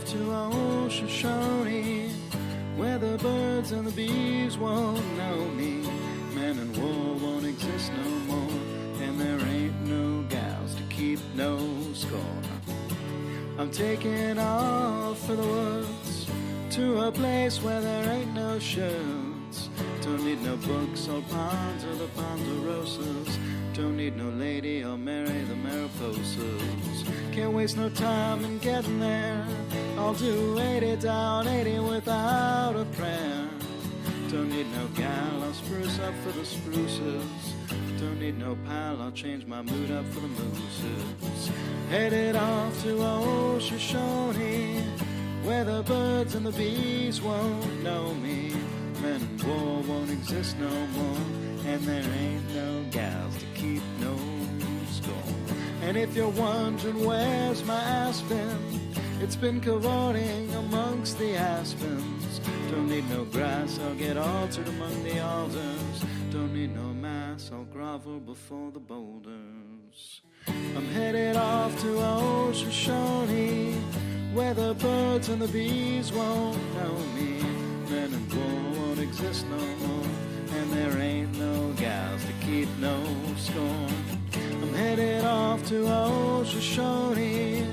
to old Shoshone, where the birds and the bees won't know me. Men and war won't exist no more, and there ain't no gals to keep no score. I'm taking off for the woods, to a place where there ain't no shirts. Don't need no books or ponds or the ponderosas. Don't need no lady or marry the Mariposas. Can't waste no time in getting there. I'll do 80 down, 80 without a prayer. Don't need no gal, I'll spruce up for the spruces. Don't need no pal, I'll change my mood up for the mooses. Headed off to old Shoshone, where the birds and the bees won't know me. Men and war won't exist no more, and there ain't no gals to keep no score. And if you're wondering where's my aspen, it's been cavorting amongst the aspens. Don't need no grass, I'll get altered among the alders. Don't need no mass, I'll grovel before the boulders. I'm headed off to old Shoshone, where the birds and the bees won't know me. Men and war won't exist no more, and there ain't no gals to keep no score. I'm headed off to old Shoshone,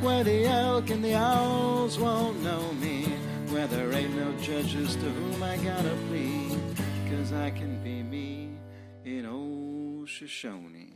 where the elk and the owls won't know me, where there ain't no judges to whom I gotta plead, 'cause I can be me in old Shoshone.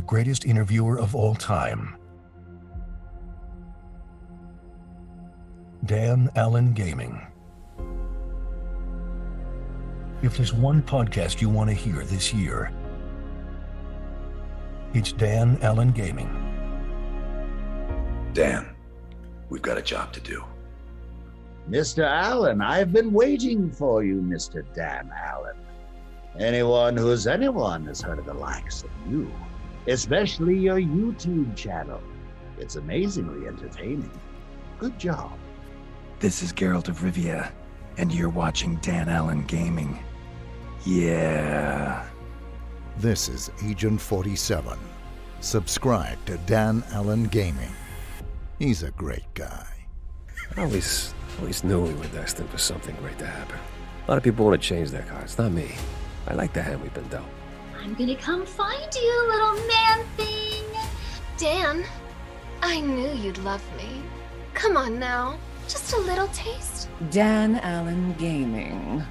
Greatest interviewer of all time, Dan Allen Gaming. If there's one podcast you want to hear this year, it's Dan Allen Gaming. Dan, we've got a job to do. Mr. Allen, I've been waiting for you, Mr. Dan Allen. Anyone who's anyone has heard of the likes of you. Especially your YouTube channel. It's amazingly entertaining. Good job. This is Geralt of Rivia, and you're watching Dan Allen Gaming. Yeah. This is Agent 47. Subscribe to Dan Allen Gaming. He's a great guy. I always knew we were destined for something great to happen. A lot of people want to change their cards, not me. I like the hand we've been dealt. I'm gonna come find you, little man thing. Dan, I knew you'd love me. Come on now, just a little taste. Dan Allen Gaming.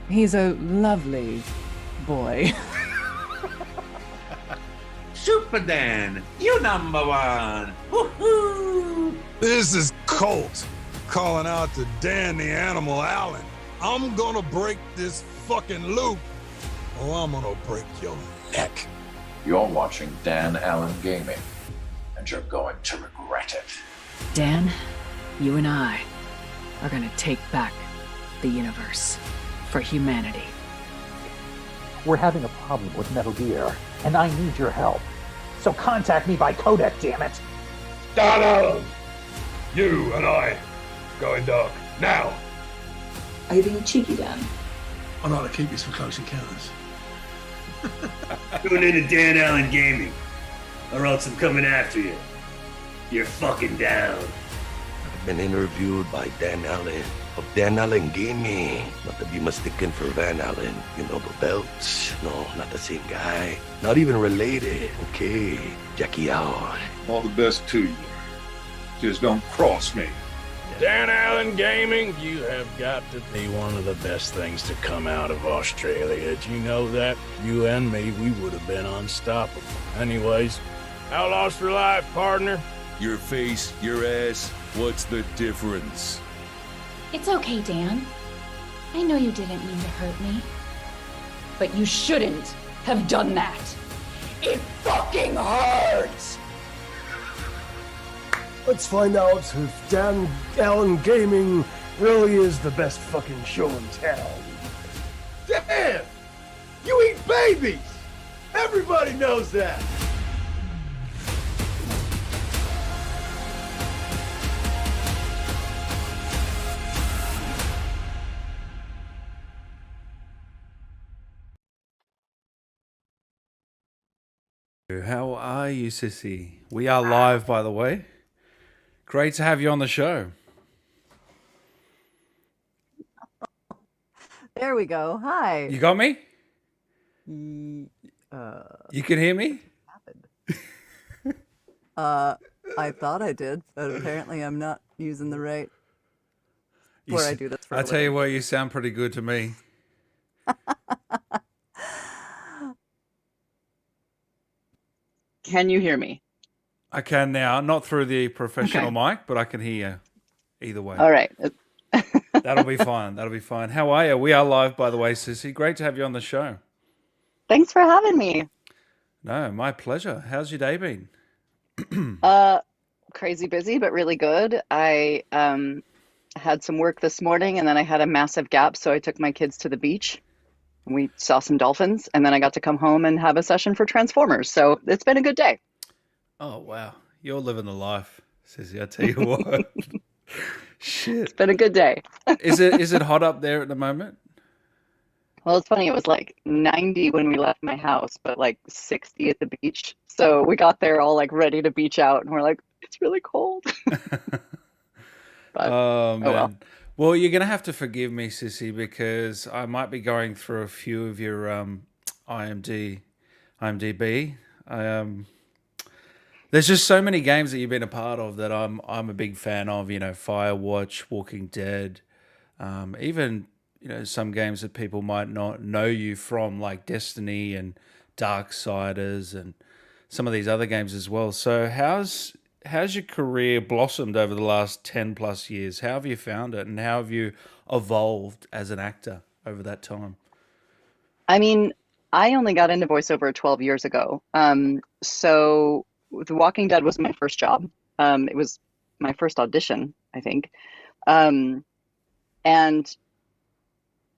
He's a lovely boy. Super Dan, you number one. Woohoo! This is Colt calling out to Dan the Animal Allen. I'm gonna break this fucking loop, or I'm gonna break your neck. You're watching Dan Allen Gaming, and you're going to regret it. Dan, you and I are gonna take back the universe for humanity. We're having a problem with Metal Gear, and I need your help. So contact me by codec, damn it! Dan Allen! You and I going dark now! Are you being cheeky, Dan? I'd like to keep this for close encounters. Tune in to Dan Allen Gaming, or else I'm coming after you. You're fucking down. I've been interviewed by Dan Allen of Dan Allen Gaming. Not to be mistaken for Van Allen. You know the belts? No, not the same guy. Not even related. Okay, Jackie out. All the best to you. Just don't cross me. Dan Allen Gaming, you have got to be one of the best things to come out of Australia. Did you know that? You and me, we would have been unstoppable. Anyways, outlaws for life, partner. Your face, your ass, what's the difference? It's okay, Dan. I know you didn't mean to hurt me. But you shouldn't have done that. It fucking hurts! Let's find out if Dan Allen Gaming really is the best fucking show in town. Dan! You eat babies! Everybody knows that! How are you, Cissy? We are live, by the way. Great to have you on the show. There we go. Hi. You got me? You can hear me? I thought I did, but apparently I'm not using the right where I do this for I tell you what, you sound pretty good to me. Can you hear me? I can now, not through the professional mic, but I can hear you either way. All right. That'll be fine. That'll be fine. How are you? We are live, by the way, Cissy. Great to have you on the show. Thanks for having me. No, my pleasure. How's your day been? Crazy busy, but really good. I had some work this morning, and then I had a massive gap, so I took my kids to the beach. We saw some dolphins, and then I got to come home and have a session for Transformers. So it's been a good day. Oh, wow. You're living the life, Cissy. I tell you what. Shit. It's been a good day. Is it hot up there at the moment? Well, it's funny. It was like 90 when we left my house, but like 60 at the beach. So we got there all like ready to beach out, and we're like, it's really cold. But, oh, man. Well. Well, you're going to have to forgive me, Cissy, because I might be going through a few of your IMDb. There's just so many games that you've been a part of that I'm a big fan of. You know, Firewatch, Walking Dead, even some games that people might not know you from, like Destiny and Darksiders, and some of these other games as well. So how's your career blossomed over the last 10 plus years? How have you found it, and how have you evolved as an actor over that time? I mean, I only got into voiceover 12 years ago. So The Walking Dead was my first job. It was my first audition, I think. And,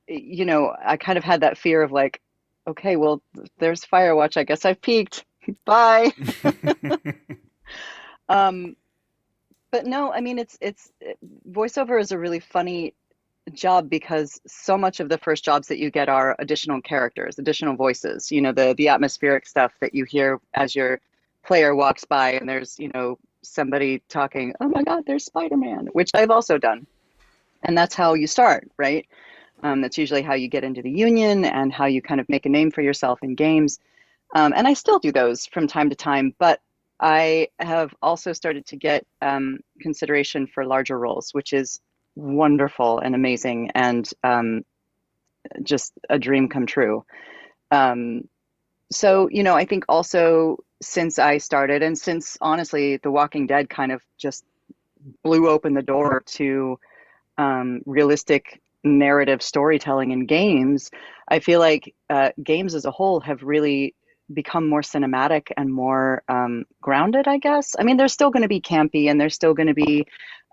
I kind of had that fear of like, okay, well, there's Firewatch. I guess I've peaked. Bye. But no, I mean, voiceover is a really funny job because so much of the first jobs that you get are additional characters, additional voices, the atmospheric stuff that you hear as your player walks by and there's, somebody talking, oh my God, there's Spider-Man, which I've also done. And that's how you start, right? That's usually how you get into the union and how you kind of make a name for yourself in games. And I still do those from time to time, but I have also started to get consideration for larger roles, which is wonderful and amazing, and just a dream come true. So, I think also since I started, and since honestly, The Walking Dead kind of just blew open the door to realistic narrative storytelling in games, I feel like games as a whole have really become more cinematic and more grounded, I guess. I mean, there's still going to be campy, and there's still going to be,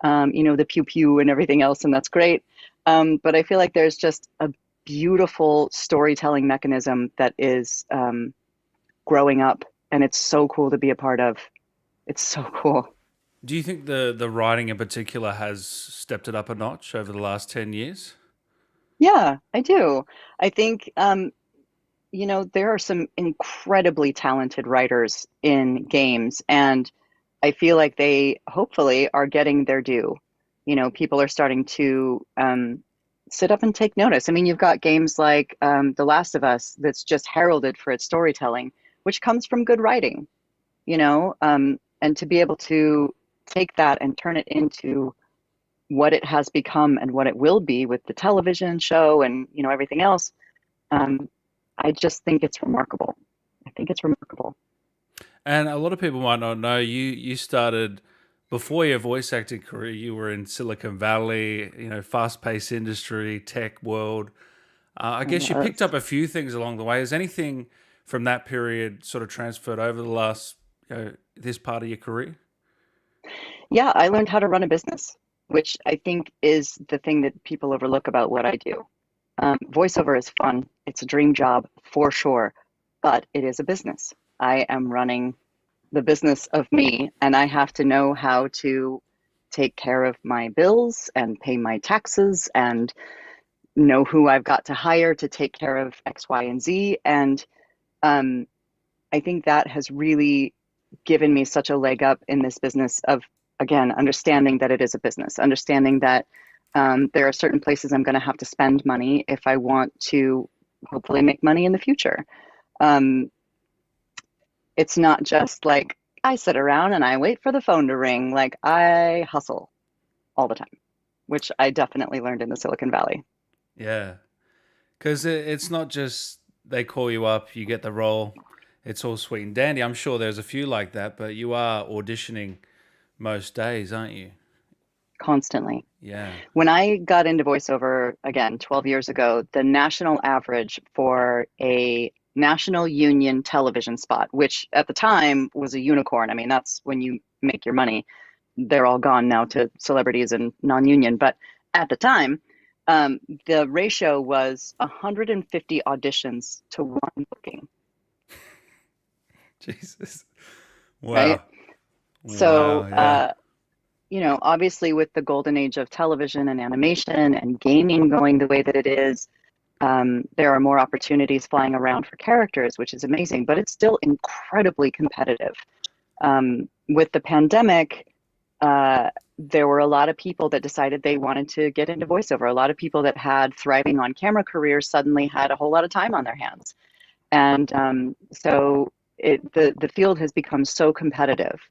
the pew pew and everything else, and that's great. But I feel like there's just a beautiful storytelling mechanism that is growing up, and it's so cool to be a part of. It's so cool. Do you think the writing in particular has stepped it up a notch over the last 10 years? Yeah, I do. I think, there are some incredibly talented writers in games, and I feel like they hopefully are getting their due. People are starting to sit up and take notice. I mean, you've got games like The Last of Us that's just heralded for its storytelling, which comes from good writing, and to be able to take that and turn it into what it has become and what it will be with the television show and everything else. I just think it's remarkable. I think it's remarkable. And a lot of people might not know you started before your voice acting career. You were in Silicon Valley, fast-paced industry, tech world. I guess you picked up a few things along the way. Has anything from that period sort of transferred over the last this part of your career? Yeah, I learned how to run a business, which I think is the thing that people overlook about what I do. Voiceover is fun. It's a dream job for sure, but it is a business. I am running the business of me, and I have to know how to take care of my bills and pay my taxes and know who I've got to hire to take care of X, Y, and Z. And I think that has really given me such a leg up in this business of, again, understanding that it is a business, understanding that there are certain places I'm going to have to spend money if I want to hopefully make money in the future. It's not just like I sit around and I wait for the phone to ring. Like, I hustle all the time, which I definitely learned in the Silicon Valley. Yeah, because it's not just they call you up, you get the role, it's all sweet and dandy. I'm sure there's a few like that, but you are auditioning most days, aren't you? Constantly. Yeah. When I got into voiceover, again, 12 years ago, the national average for a national union television spot, which at the time was a unicorn. I mean, that's when you make your money. They're all gone now to celebrities and non-union. But at the time, the ratio was 150 auditions to one booking. Jesus. Wow. Right? So, Wow, yeah. Obviously with the golden age of television and animation and gaming going the way that it is, there are more opportunities flying around for characters, which is amazing, but it's still incredibly competitive. With the pandemic, there were a lot of people that decided they wanted to get into voiceover. A lot of people that had thriving on camera careers suddenly had a whole lot of time on their hands. And so the field has become so competitive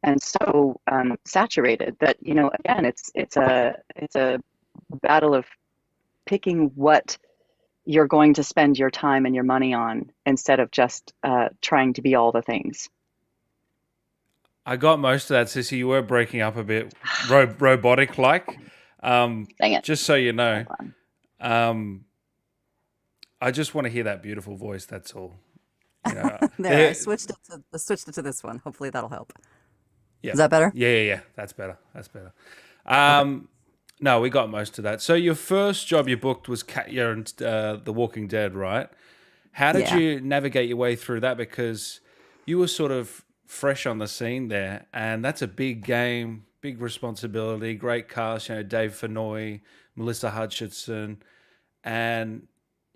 and so saturated that, again, it's a battle of picking what you're going to spend your time and your money on instead of just trying to be all the things. I got most of that, Cissy. You were breaking up a bit, robotic-like. Dang it. Just so you know. I just want to hear that beautiful voice, that's all. There, I switched it to this one. Hopefully that'll help. Yeah. Is that better? Yeah. That's better. No, we got most of that. So your first job you booked was Kaguya and The Walking Dead, right? How did you navigate your way through that? Because you were sort of fresh on the scene there, and that's a big game, big responsibility, great cast, Dave Fennoy, Melissa Hutchinson, and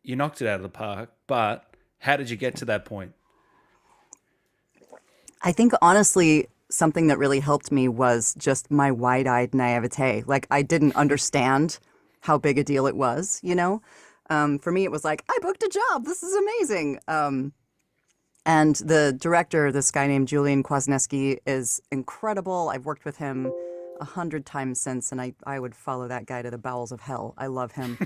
you knocked it out of the park. But how did you get to that point? I think honestly, something that really helped me was just my wide-eyed naivete. Like, I didn't understand how big a deal it was, For me, it was like, I booked a job. This is amazing. And the director, this guy named Julian Kwasniewski, is incredible. I've worked with him 100 times since, and I would follow that guy to the bowels of hell. I love him.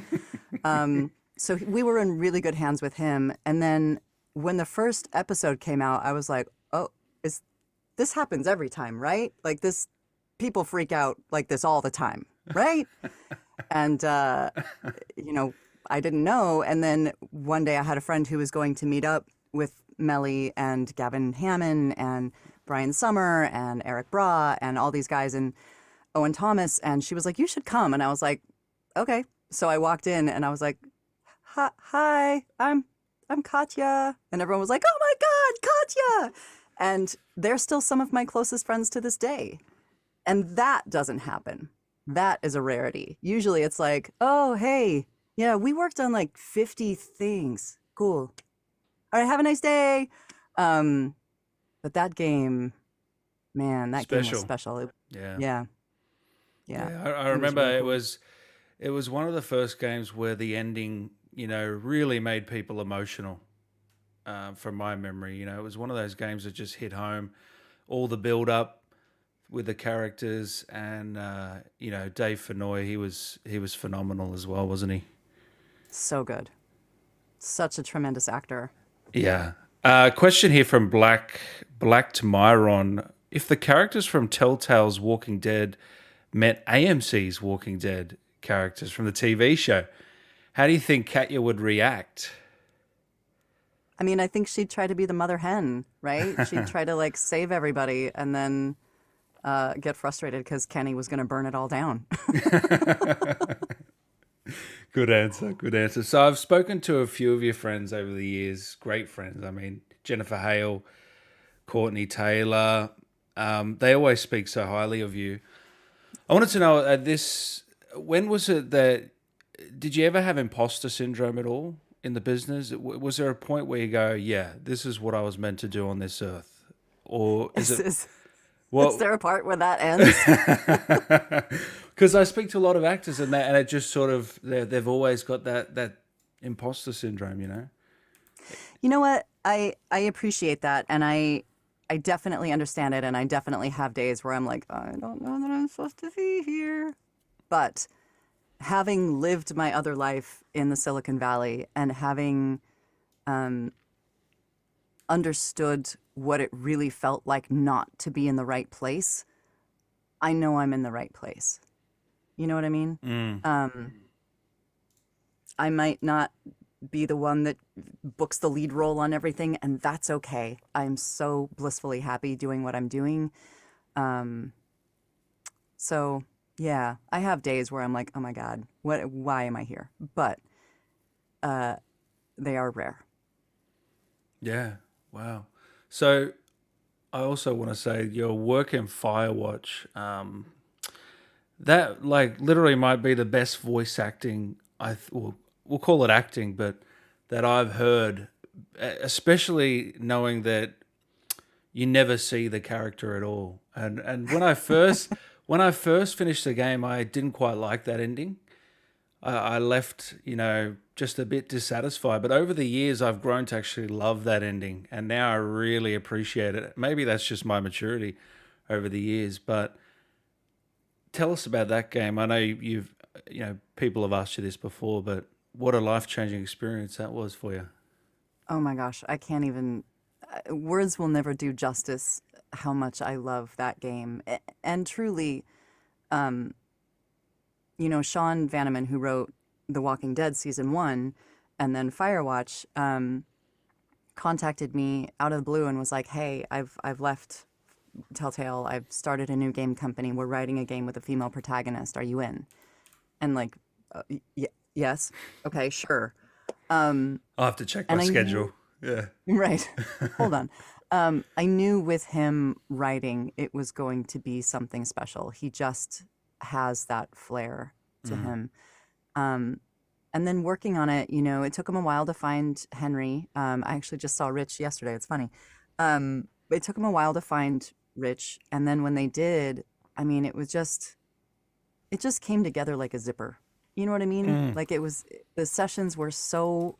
So we were in really good hands with him. And then when the first episode came out, I was like, oh, this happens every time, right? Like this, people freak out like this all the time, right? And, you know, I didn't know. And then one day I had a friend who was going to meet up with Melly and Gavin Hammond and Brian Summer and Eric Bra and all these guys and Owen Thomas. And she was like, you should come. And I was like, okay. So I walked in and I was like, hi, I'm Katya. And everyone was like, oh my God, Katya. And they're still some of my closest friends to this day. And that doesn't happen. That is a rarity. Usually it's like, oh, hey, yeah, we worked on like 50 things. Cool. All right, have a nice day. But that game, man, that game was special. Yeah. I remember really it was one of the first games where the ending, you know, really made people emotional. From my memory, you know, it was one of those games that just hit home. All the build up with the characters, and you know, Dave Fennoy, he was phenomenal as well, wasn't he? So good. Such a tremendous actor. Yeah. Question here from Black to Myron. If the characters from Telltale's Walking Dead met AMC's Walking Dead characters from the TV show, how do you think Katya would react? I mean, I think she'd try to be the mother hen, right? She'd try to like save everybody and then get frustrated because Kenny was going to burn it all down. Good answer. Good answer. So I've spoken to a few of your friends over the years, great friends. I mean, Jennifer Hale, Courtenay Taylor. They always speak so highly of you. I wanted to know when was it that, did you ever have imposter syndrome at all in the business? Was there a point where you go, yeah, this is what I was meant to do on this earth? Or is there a part where that ends? Because I speak to a lot of actors and it just sort of, they've always got that imposter syndrome, you know? You know what? I appreciate that. And I definitely understand it. And I definitely have days where I'm like, I don't know that I'm supposed to be here. But having lived my other life in the Silicon Valley and having understood what it really felt like not to be in the right place, I know I'm in the right place. You know what I mean? I might not be the one that books the lead role on everything, and that's okay. I'm so blissfully happy doing what I'm doing. So yeah, I have days where I'm like, oh my God, why am I here? But they are rare. Yeah. Wow. So I also want to say your work in Firewatch, that like literally might be the best voice acting, we'll call it acting, but that I've heard, especially knowing that you never see the character at all. And when I first finished the game, I didn't quite like that ending. I left, you know, just a bit dissatisfied. But over the years, I've grown to actually love that ending. And now I really appreciate it. Maybe that's just my maturity over the years. But tell us about that game. I know people have asked you this before, but what a life-changing experience that was for you. Oh my gosh, I can't even, words will never do justice how much I love that game. And truly, you know, Sean Vanneman, who wrote The Walking Dead Season 1 and then Firewatch, contacted me out of the blue and was like, hey, I've left Telltale. I've started a new game company. We're writing a game with a female protagonist. Are you in? And like, yes. Okay, sure. I'll have to check my schedule. Yeah. Right. Hold on. I knew with him writing, it was going to be something special. He just has that flair to him. And then working on it, you know, it took him a while to find Henry. I actually just saw Rich yesterday. It's funny. It took him a while to find Rich. And then when they did, I mean, it just came together like a zipper. You know what I mean? Like the sessions were so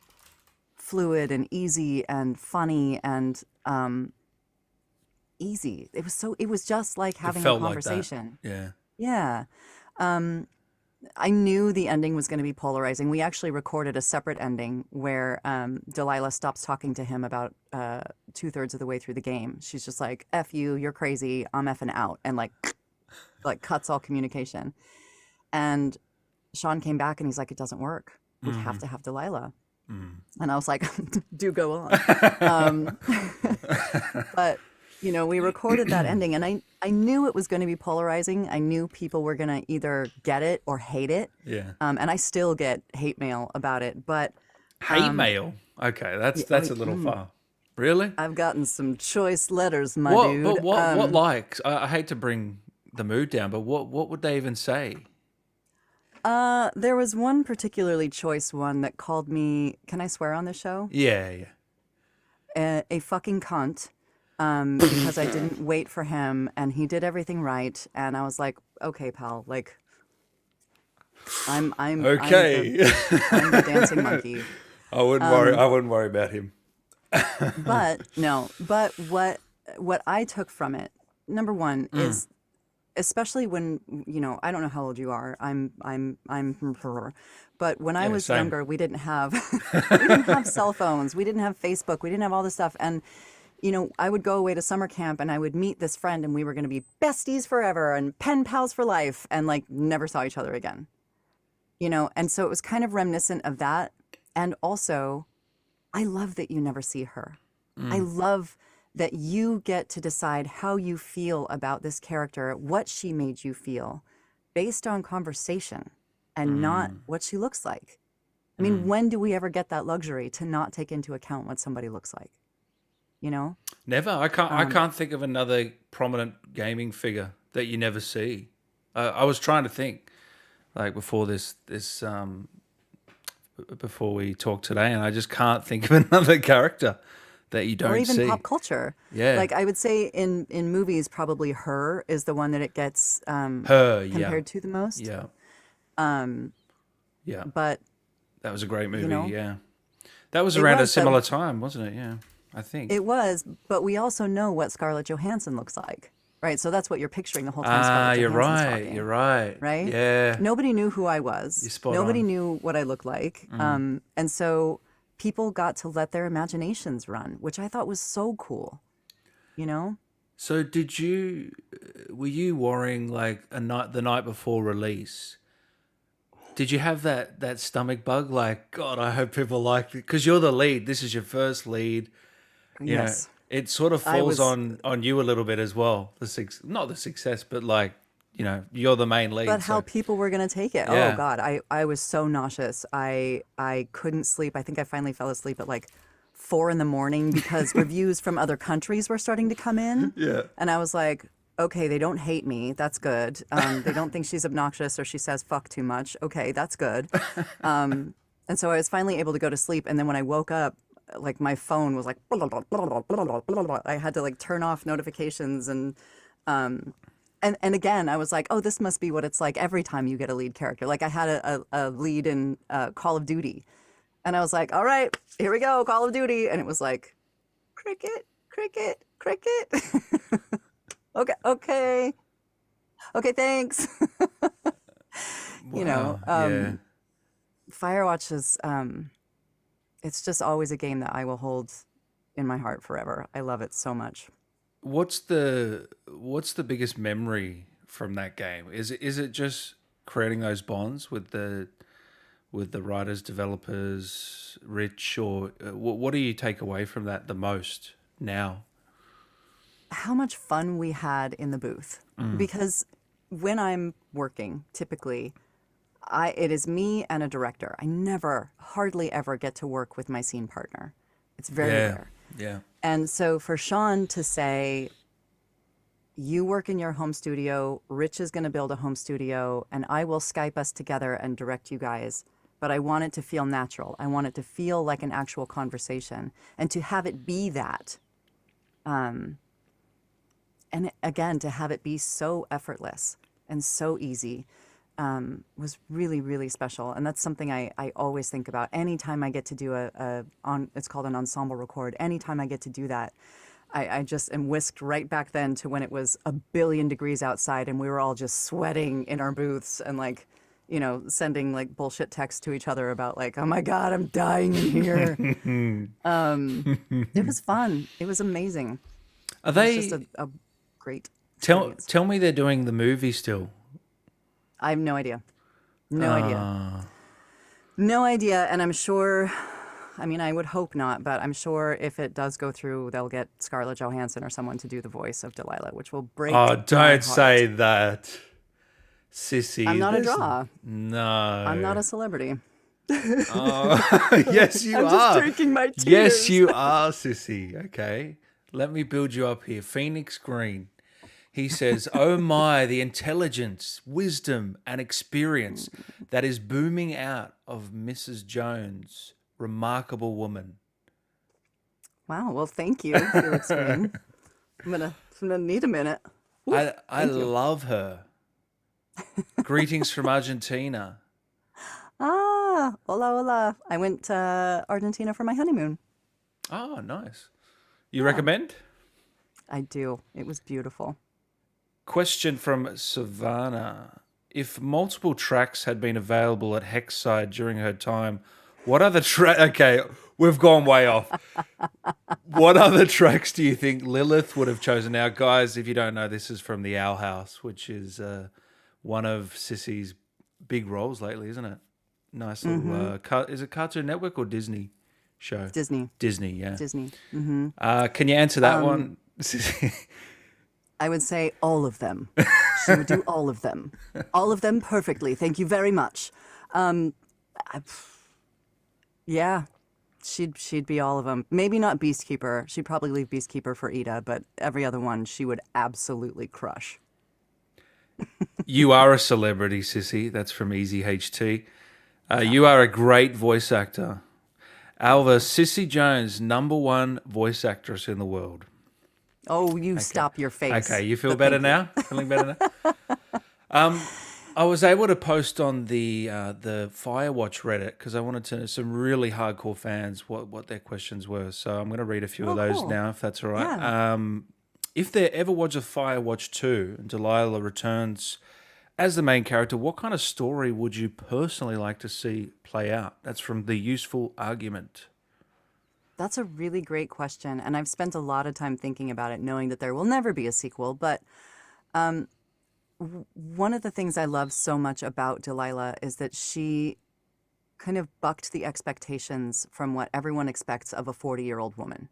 fluid and easy and funny and easy. It was just like having a conversation. Like that. Yeah. Yeah. I knew the ending was going to be polarizing. We actually recorded a separate ending where Delilah stops talking to him about 2/3 of the way through the game. She's just like, F you, you're crazy, I'm effing out, and like cuts all communication. And Sean came back and he's like, it doesn't work. We have to have Delilah. And I was like, do go on. But, you know, we recorded that ending and I knew it was going to be polarizing. I knew people were going to either get it or hate it. Yeah. And I still get hate mail about it, but... Hate mail? Okay, that's a little far. Really? I've gotten some choice letters, my What, dude. but what like? I hate to bring the mood down, but what would they even say? There was one particularly choice one that called me, can I swear on this show? Yeah. A fucking cunt. Because I didn't wait for him and he did everything right. And I was like, okay, pal, like, I'm okay. I'm the dancing monkey. I wouldn't worry about him. But what I took from it, number one, is especially when, you know, I don't know how old you are. But when I was younger, we didn't have cell phones. We didn't have Facebook. We didn't have all this stuff. And, you know, I would go away to summer camp and I would meet this friend and we were going to be besties forever and pen pals for life and like never saw each other again. You know, and so it was kind of reminiscent of that. And also, I love that you never see her. I love that you get to decide how you feel about this character, what she made you feel, based on conversation and not what she looks like. I mean, when do we ever get that luxury to not take into account what somebody looks like? You know? Never. I can't think of another prominent gaming figure that you never see. I was trying to think, like before before we talk today, and I just can't think of another character that you don't see. Or even pop culture. Yeah. Like I would say in movies, probably her is the one that it gets compared to the most. Yeah. Yeah. But that was a great movie. You know, yeah. That was around a similar time, wasn't it? Yeah. I think it was, but we also know what Scarlett Johansson looks like, right? So that's what you're picturing the whole time. Scarlett you're Johansson's right. talking, You're right. right? Yeah. Nobody knew who I was. You're spot Nobody on. knew what I looked like. And so people got to let their imaginations run, which I thought was so cool. You know? So were you worrying like the night before release? Did you have that stomach bug? Like, God, I hope people like it. Because you're the lead. This is your first lead. You know, it sort of falls on you a little bit as well. Not the success, but like, you know, you're the main lead. But how people were going to take it. Yeah. Oh, God, I was so nauseous. I couldn't sleep. I think I finally fell asleep at like 4 a.m. because reviews from other countries were starting to come in. Yeah. And I was like, okay, they don't hate me. That's good. They don't think she's obnoxious or she says fuck too much. Okay, that's good. And so I was finally able to go to sleep. And then when I woke up, like my phone was like, blah, blah, blah, blah, blah, blah, blah, blah. I had to like turn off notifications and again, I was like, oh, this must be what it's like every time you get a lead character. Like I had a lead in Call of Duty. And I was like, all right, here we go, Call of Duty. And it was like, cricket, cricket, cricket. Okay, thanks. You know, Firewatch is, it's just always a game that I will hold in my heart forever. I love it so much. What's the biggest memory from that game? Is it just creating those bonds with the writers, developers, Rich, or what do you take away from that the most now? How much fun we had in the booth. Because when I'm working, typically, it is me and a director. I hardly ever get to work with my scene partner. It's very rare. Yeah. And so for Sean to say, you work in your home studio, Rich is going to build a home studio, and I will Skype us together and direct you guys. But I want it to feel natural. I want it to feel like an actual conversation and to have it be that. And again, to have it be so effortless and so easy was really, really special. And that's something I always think about. Anytime I get to do it's called an ensemble record. Anytime I get to do that, I just am whisked right back then to when it was 1,000,000,000 degrees outside and we were all just sweating in our booths and like, you know, sending like bullshit texts to each other about like, oh my God, I'm dying in here. It was fun. It was amazing. Are It was they just a great tell me they're doing the movie still? I have no idea. No idea. No idea. And I'm sure, I mean, I would hope not, but I'm sure if it does go through, they'll get Scarlett Johansson or someone to do the voice of Delilah, which will break my Oh, don't heart. say that. Sissy. I'm not a there's- draw. No. I'm not a celebrity. Oh, yes, you I'm are. just drinking my tears. Yes, you are, Sissy. Okay. Let me build you up here. Phoenix Green. He says, oh my, the intelligence, wisdom, and experience that is booming out of Mrs. Jones. Remarkable woman. Wow. Well, thank you, Felix Green. I'm gonna need a minute. I thank you. love her. Greetings from Argentina. Ah, hola, hola. I went to Argentina for my honeymoon. Oh, nice. You recommend? I do. It was beautiful. Question from Savannah. If multiple tracks had been available at Hexside during her time, what other track? Okay, we've gone way off. What other tracks do you think Lilith would have chosen? Now, guys, if you don't know, this is from The Owl House, which is one of Cissy's big roles lately, isn't it? Nice little. Is it Cartoon Network or Disney show? Disney. Disney, yeah. Disney. Mm-hmm. Can you answer that one, Sissy? I would say all of them. She would do all of them. All of them perfectly. Thank you very much. Yeah, she'd be all of them. Maybe not Beastkeeper. She'd probably leave Beastkeeper for Ida, but every other one she would absolutely crush. You are a celebrity, Sissy. That's from Easy HT. You are a great voice actor. Alva, Cissy Jones, #1 voice actress in the world. Oh, you stop your face. Okay, you feel But better thank now? Feeling better now? I was able to post on the Firewatch Reddit because I wanted to know some really hardcore fans what their questions were. So I'm going to read a few of those cool. now, if that's all right. Yeah. If there ever was a Firewatch 2 and Delilah returns as the main character, what kind of story would you personally like to see play out? That's from The Useful Argument. That's a really great question, and I've spent a lot of time thinking about it, knowing that there will never be a sequel. But one of the things I love so much about Delilah is that she kind of bucked the expectations from what everyone expects of a 40-year-old woman,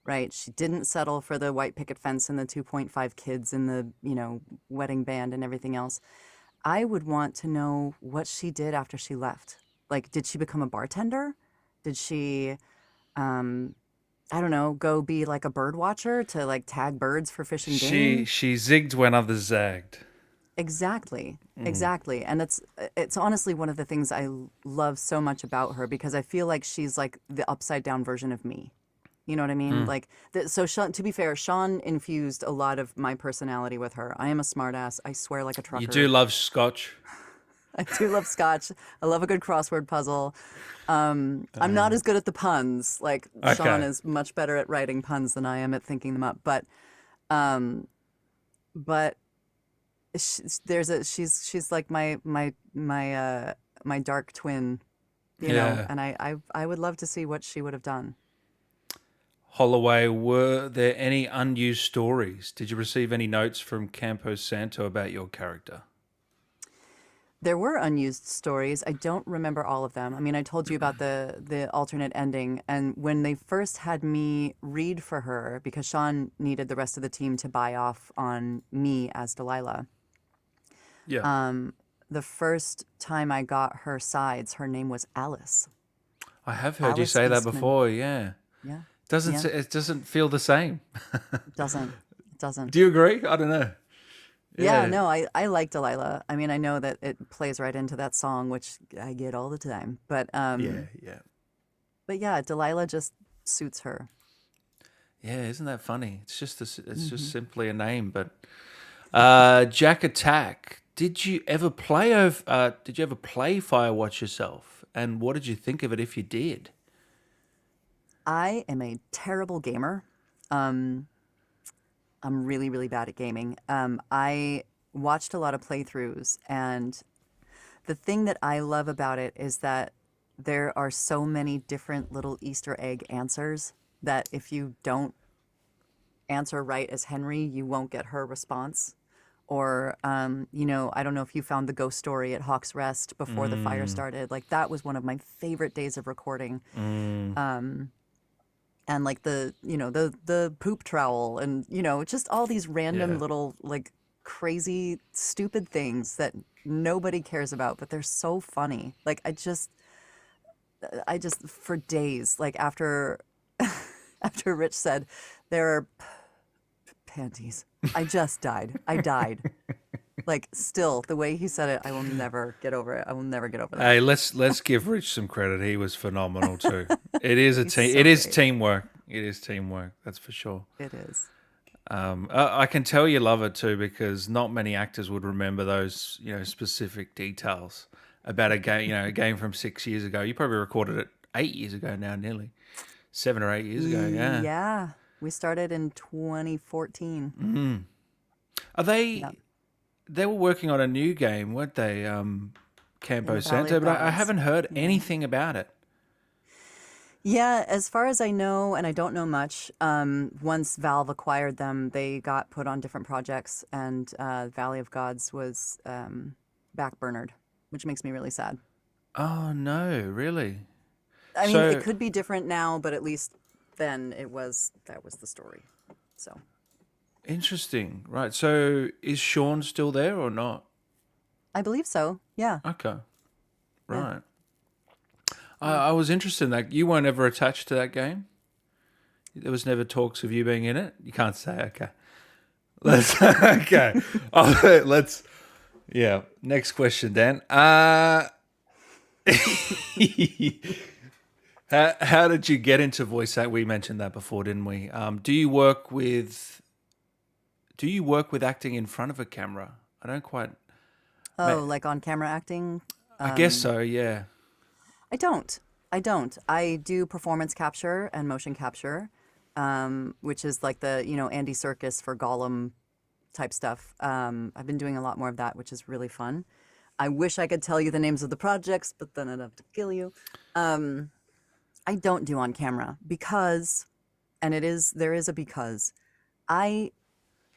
right? She didn't settle for the white picket fence and the 2.5 kids and the, wedding band and everything else. I would want to know what she did after she left. Like, did she become a bartender? Did she... I don't know, go be like a bird watcher to like tag birds for fish and game. She zigged when others zagged. Exactly. And it's honestly one of the things I love so much about her, because I feel like she's like the upside down version of me. You know what I mean? Like, so Sean, to be fair, Sean infused a lot of my personality with her. I am a smartass. I swear like a trucker. You do love scotch. I do love scotch. I love a good crossword puzzle. I'm not as good at the puns. Like, Sean is much better at writing puns than I am at thinking them up. But she's like my dark twin, you know. And I would love to see what she would have done. Holloway, were there any unused stories? Did you receive any notes from Campo Santo about your character? There were unused stories. I don't remember all of them. I mean, I told you about the alternate ending, and when they first had me read for her, because Sean needed the rest of the team to buy off on me as Delilah. Yeah. The first time I got her sides, her name was Alice. I have heard you Alice say that Eastman. before. Yeah. Yeah. It doesn't feel the same. It doesn't. Do you agree? I don't know. Yeah, no, I like Delilah. I mean, I know that it plays right into that song, which I get all the time. But yeah. But yeah, Delilah just suits her. Yeah, isn't that funny? It's just just simply a name. But Jack Attack, did you ever play Firewatch yourself? And what did you think of it if you did? I am a terrible gamer. I'm really, really bad at gaming. I watched a lot of playthroughs, and the thing that I love about it is that there are so many different little Easter egg answers that if you don't answer right as Henry, you won't get her response. Or, you know, I don't know if you found the ghost story at Hawk's Rest before the fire started. Like, that was one of my favorite days of recording. And like the poop trowel and, you know, just all these random little, like, crazy, stupid things that nobody cares about, but they're so funny. Like, I just for days, like after Rich said there are panties, I just died. I died. Like, still, the way he said it, I will never get over it. I will never get over that. Hey, let's give Rich some credit. He was phenomenal too. It is a team. so It is great. teamwork. It is teamwork. That's for sure. It is. I can tell you love it too, because not many actors would remember those, you know, specific details about a game. You know, a game from 6 years ago. You probably recorded it 8 years ago now, nearly 7 or 8 years ago. Yeah. Yeah. We started in 2014. Are they? They were working on a new game, weren't they? Campo Santo, but I haven't heard anything about it. Yeah, as far as I know, and I don't know much, once Valve acquired them, they got put on different projects, and Valley of Gods was backburnered, which makes me really sad. Oh no, really? I mean, it could be different now, but at least then that was the story. So Interesting, right? So is Sean still there or not? I believe so. Yeah. Okay, Yeah. right. I was interested in that. You weren't ever attached to that game? There was never talks of you being in it? You can't say, okay. Let's, okay. Let's, yeah. Next question, Dan. How did you get into voice acting? We mentioned that before, didn't we? Do you work with acting in front of a camera? I don't quite... like on camera acting? I guess so, yeah. I don't. I do performance capture and motion capture, which is like the, you know, Andy Serkis for Gollum type stuff. I've been doing a lot more of that, which is really fun. I wish I could tell you the names of the projects, but then I'd have to kill you. I don't do on camera because, and there is a because, I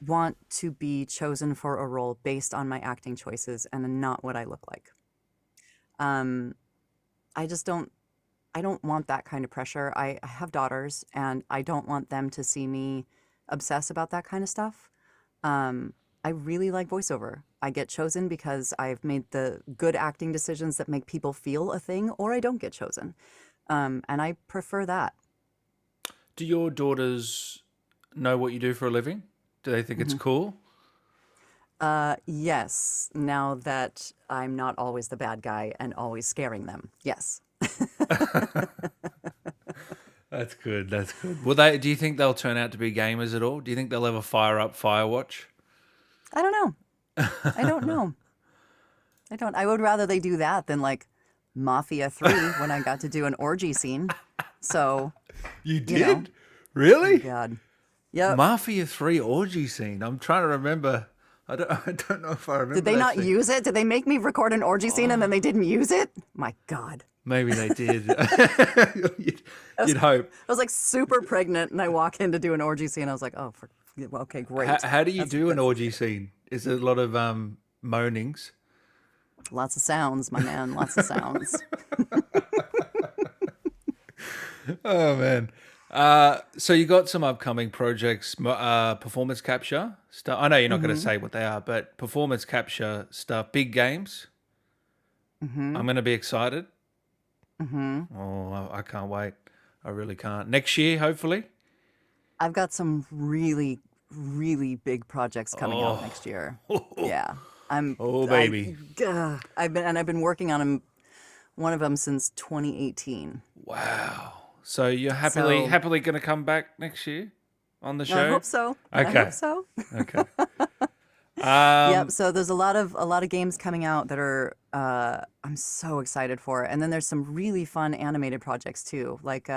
want to be chosen for a role based on my acting choices and not what I look like. I don't want that kind of pressure. I have daughters, and I don't want them to see me obsess about that kind of stuff. I really like voiceover. I get chosen because I've made the good acting decisions that make people feel a thing, or I don't get chosen. And I prefer that. Do your daughters know what you do for a living? Do they think it's cool? Yes, now that I'm not always the bad guy and always scaring them. Yes. That's good. That's good. Do you think they'll turn out to be gamers at all? Do you think they'll ever fire up Firewatch? I don't know. I don't know. I would rather they do that than like Mafia 3 when I got to do an orgy scene. So you did? Really? Oh, God. Yep. Mafia 3 orgy scene. I'm trying to remember. I don't know if I remember. Did they that not scene. use it? Did they make me record an orgy scene and then they didn't use it? My God. Maybe they did. You'd hope. I was like super pregnant and I walk in to do an orgy scene. I was like, oh, okay, great. How do you do an orgy scene? Is it a lot of moanings? Lots of sounds, my man. Lots of sounds. Oh, man. So you got some upcoming projects, performance capture stuff. I know you're not going to say what they are, but performance capture stuff, big games. I'm going to be excited. Oh, I can't wait. I really can't. Next year, hopefully. I've got some really, really big projects coming out next year. Yeah, baby. I've been working on them. One of them since 2018. Wow. So you're happily going to come back next year on the show? I hope so. Okay. I hope so. Okay. Yep. So there's a lot of games coming out that are I'm so excited for, and then there's some really fun animated projects too, like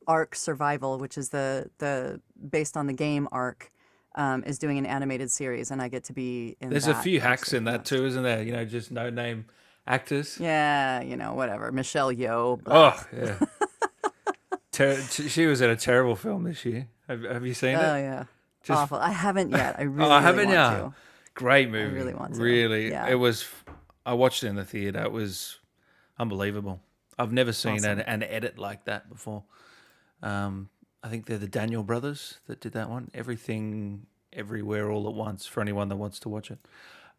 Ark Survival, which is the based on the game Ark. is doing an animated series, and I get to be in. There's that. a few hacks in that too, isn't there? You know, just no name actors. Yeah, you know, whatever. Michelle Yeoh. Blah. Oh yeah. She was in a terrible film this year. Have you seen it? Oh yeah, Just... awful. I haven't yet. I really, I haven't really want yet. to. Great movie. I really want to. Really, yeah. it was. I watched it in the theater. It was unbelievable. I've never seen an edit like that before. I think they're the Daniel brothers that did that one. Everything, Everywhere, All at Once. For anyone that wants to watch it.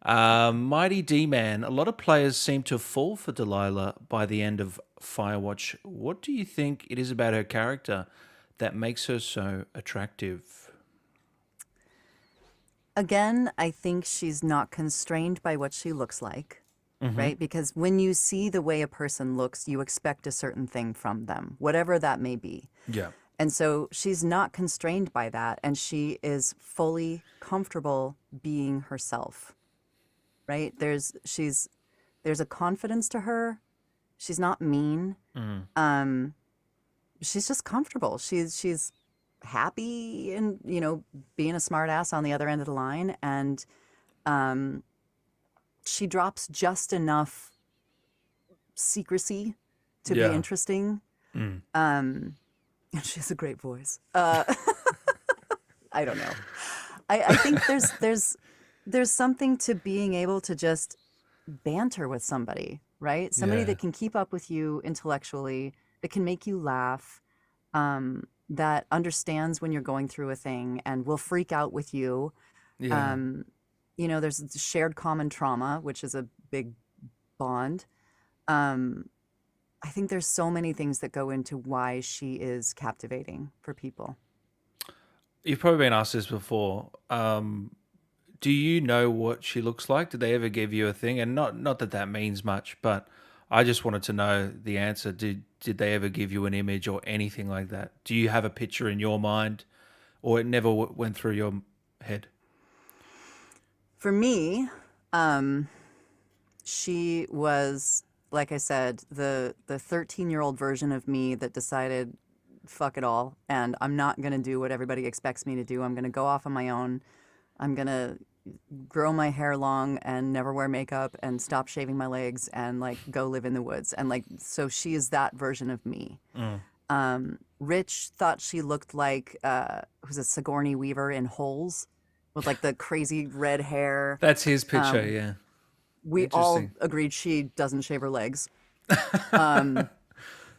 Mighty D-Man. A lot of players seem to fall for Delilah by the end of Firewatch. What do you think it is about her character that makes her so attractive? Again, I think she's not constrained by what she looks like, right? Because when you see the way a person looks, you expect a certain thing from them, whatever that may be. Yeah. And so she's not constrained by that, and she is fully comfortable being herself, right? There's a confidence to her. She's not mean. She's just comfortable. She's happy and, you know, being a smart ass on the other end of the line. And she drops just enough secrecy to be interesting. And she has a great voice. I don't know. I think there's something to being able to just banter with somebody, right? Somebody that can keep up with you intellectually, that can make you laugh, that understands when you're going through a thing and will freak out with you. Yeah. You know, there's shared common trauma, which is a big bond. I think there's so many things that go into why she is captivating for people. You've probably been asked this before. Do you know what she looks like? Did they ever give you a thing? And not that that means much, but I just wanted to know the answer. Did they ever give you an image or anything like that? Do you have a picture in your mind, or it never went through your head? For me, she was, like I said, the 13-year-old version of me that decided, fuck it all, and I'm not going to do what everybody expects me to do. I'm going to go off on my own. I'm going to grow my hair long and never wear makeup and stop shaving my legs and, like, go live in the woods. And, like, so she is that version of me. Rich thought she looked like, who's a Sigourney Weaver in Holes with, like, the crazy red hair. That's his picture, yeah. We all agreed she doesn't shave her legs. That's an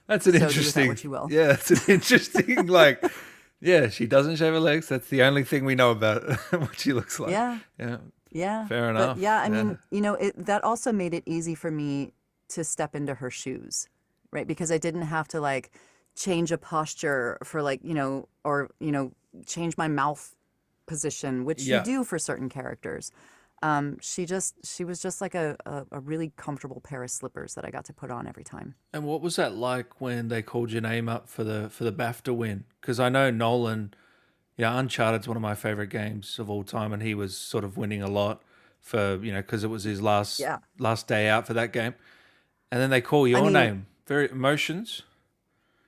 so interesting. do with that what you will. Yeah, that's an interesting. Like, yeah, she doesn't shave her legs. That's the only thing we know about what she looks like. Yeah. Yeah. Yeah. Fair enough. But yeah, I mean, you know, that also made it easy for me to step into her shoes, right? Because I didn't have to, like, change a posture for, like, you know, or, you know, change my mouth position, which you do for certain characters. She was just like a really comfortable pair of slippers that I got to put on every time. And what was that like when they called your name up for the BAFTA win? Because I know Nolan, Uncharted's one of my favorite games of all time, and he was sort of winning a lot for, you know, because it was his last day out for that game. And then they call your name. Very emotions.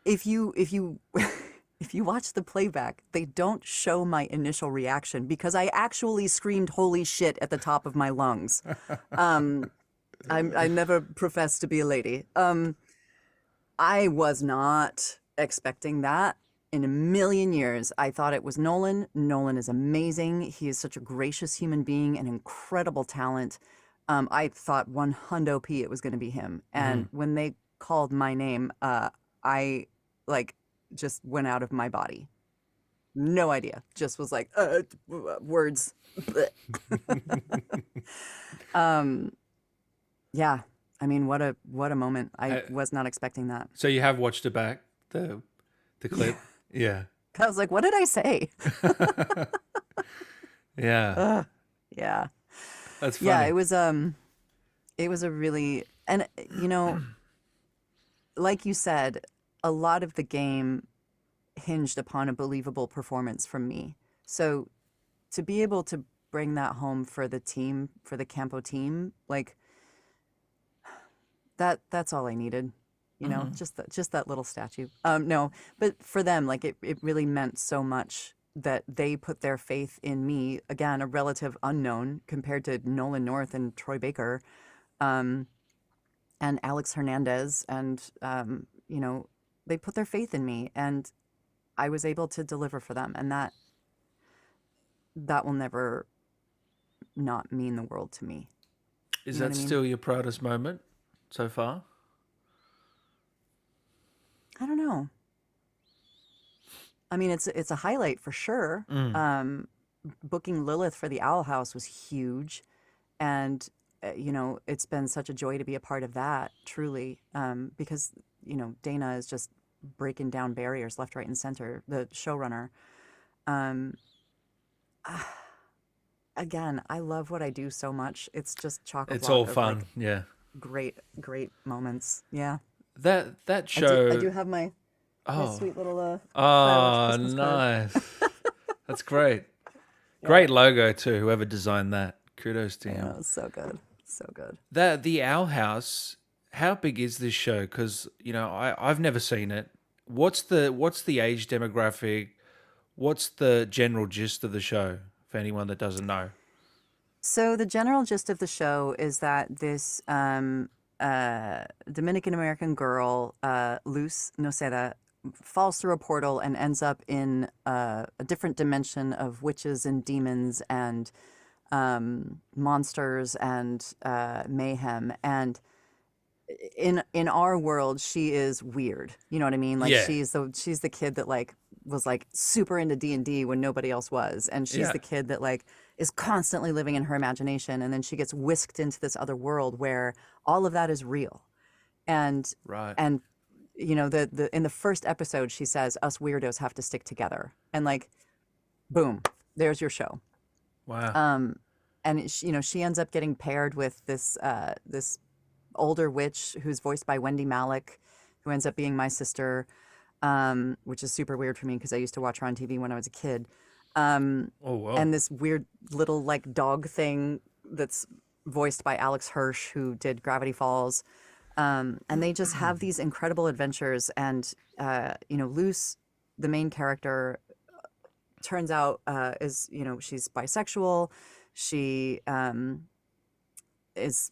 If you if you watch the playback, they don't show my initial reaction because I actually screamed "Holy shit" at the top of my lungs. I never professed to be a lady. I was not expecting that in a million years. I thought it was Nolan. Nolan is amazing. He is such a gracious human being, an incredible talent. I thought 100p it was going to be him. And when they called my name, I just went out of my body. No idea. Just was like, words. Yeah. I mean, what a moment. I was not expecting that. So you have watched it back, the clip? Yeah. I was like, what did I say? Yeah. Yeah. That's funny. Yeah, it was a really, and you know, like you said, a lot of the game hinged upon a believable performance from me. So to be able to bring that home for the team, for the Campo team, like that's all I needed. You know, just that little statue. No, but for them, like it really meant so much that they put their faith in me, again, a relative unknown compared to Nolan North and Troy Baker, and Alex Hernandez, and you know, they put their faith in me, and I was able to deliver for them, and that will never not mean the world to me. Is You know that what I mean? still your proudest moment so far? I don't know. I mean, it's a highlight for sure. Booking Lilith for the Owl House was huge, and you know, it's been such a joy to be a part of that, truly, because you know, Dana is just breaking down barriers left, right, and center. The showrunner. Again, I love what I do so much. It's just chock a It's block all of, fun, like, yeah. great moments. Yeah. That show. I do have my sweet little Firewatch Oh, Christmas card. nice. That's great. Great logo too. Whoever designed that, kudos to him. Yeah, it's so good, so good. The Owl House. How big is this show? Because you know, I've never seen it. What's the age demographic? What's the general gist of the show for anyone that doesn't know? So the general gist of the show is that this Dominican American girl, Luz Noceda, falls through a portal and ends up in a different dimension of witches and demons and monsters and mayhem. And in our world, she is weird. You know what I mean? Like, Yeah. she's the kid that like was like super into D&D when nobody else was, and she's Yeah. the kid that like is constantly living in her imagination, and then she gets whisked into this other world where all of that is real. And and you know, the in the first episode she says us weirdos have to stick together, and like boom, there's your show. Wow. And you know, she ends up getting paired with this this older witch who's voiced by Wendy Malick, who ends up being my sister, which is super weird for me because I used to watch her on TV when I was a kid. Oh, wow. And this weird little like dog thing that's voiced by Alex Hirsch, who did Gravity Falls. And they just have these incredible adventures. And, you know, Luce, the main character, turns out is, you know, she's bisexual. She is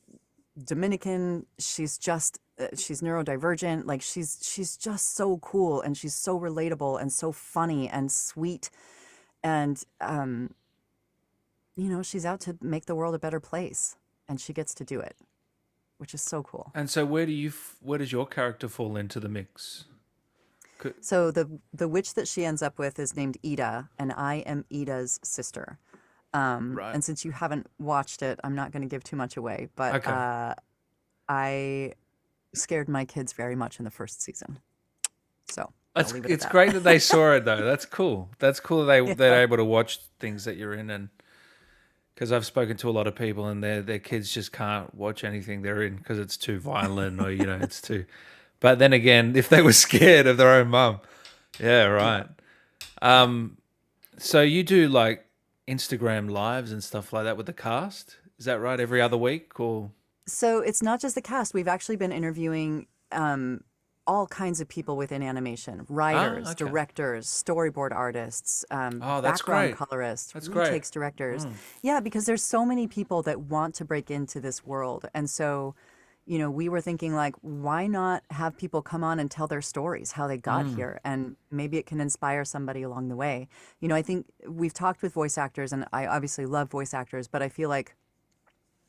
Dominican. She's just, she's neurodivergent. Like, she's just so cool, and she's so relatable and so funny and sweet. And, you know, she's out to make the world a better place, and she gets to do it, which is so cool. And so where does your character fall into the mix? So the witch that she ends up with is named Ida, and I am Ida's sister. And since you haven't watched it, I'm not going to give too much away, but I scared my kids very much in the first season. So It's great that they saw it, though. That's cool. That's cool that they're able to watch things that you're in. And because I've spoken to a lot of people, and their kids just can't watch anything they're in because it's too violent, or, you know, it's too... But then again, if they were scared of their own mum. Yeah, right. So you do like Instagram lives and stuff like that with the cast? Is that right? Every other week, or? So it's not just the cast. We've actually been interviewing all kinds of people within animation: writers, directors, storyboard artists, that's background great. colorists, That's great. retakes directors. Yeah, because there's so many people that want to break into this world, and so, you know, we were thinking, like, why not have people come on and tell their stories, how they got here, and maybe it can inspire somebody along the way. You know, I think we've talked with voice actors, and I obviously love voice actors, but I feel like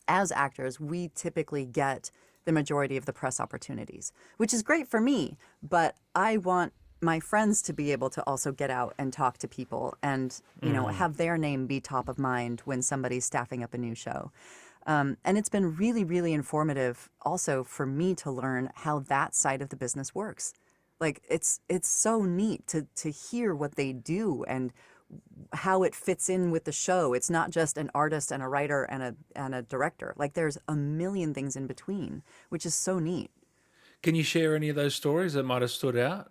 as actors, we typically get the majority of the press opportunities, which is great for me, but I want my friends to be able to also get out and talk to people and, you know, have their name be top of mind when somebody's staffing up a new show. And it's been really, really informative also for me to learn how that side of the business works. Like, it's so neat to hear what they do and how it fits in with the show. It's not just an artist and a writer and a director. Like, there's a million things in between, which is so neat. Can you share any of those stories that might have stood out?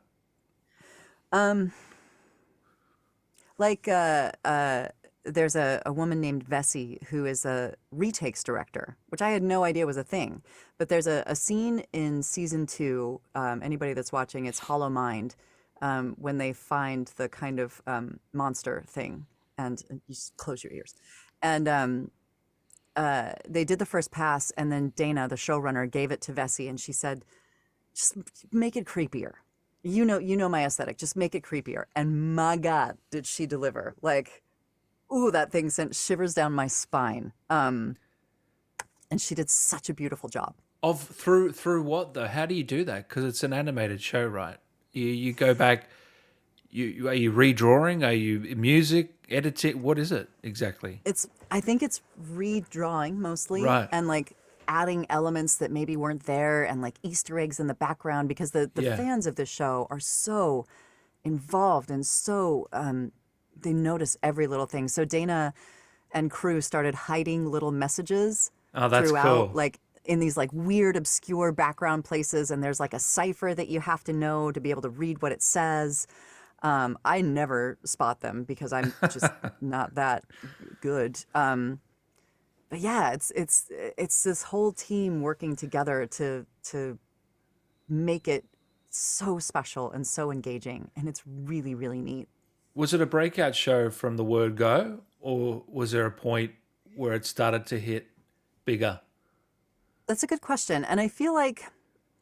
There's a woman named Vessi who is a retakes director, which I had no idea was a thing. But there's a scene in season 2, anybody that's watching, it's Hollow Mind, when they find the kind of monster thing, and you just close your ears. And they did the first pass, and then Dana, the showrunner, gave it to Vessi, and she said, just make it creepier. You know my aesthetic. Just make it creepier. And my God, did she deliver? Like, ooh, that thing sent shivers down my spine. And she did such a beautiful job. Through what though? How do you do that? Because it's an animated show, right? You go back. Are you redrawing? Are you music editing? What is it exactly? I think it's redrawing mostly, right? And like adding elements that maybe weren't there, and like Easter eggs in the background, because the fans of this show are so involved and so they notice every little thing. So Dana and crew started hiding little messages throughout, cool. like in these like weird, obscure background places, and there's like a cipher that you have to know to be able to read what it says. I never spot them because I'm just not that good. But yeah, it's this whole team working together to make it so special and so engaging, and it's really, really neat. Was it a breakout show from the word go, or was there a point where it started to hit bigger? That's a good question, and I feel like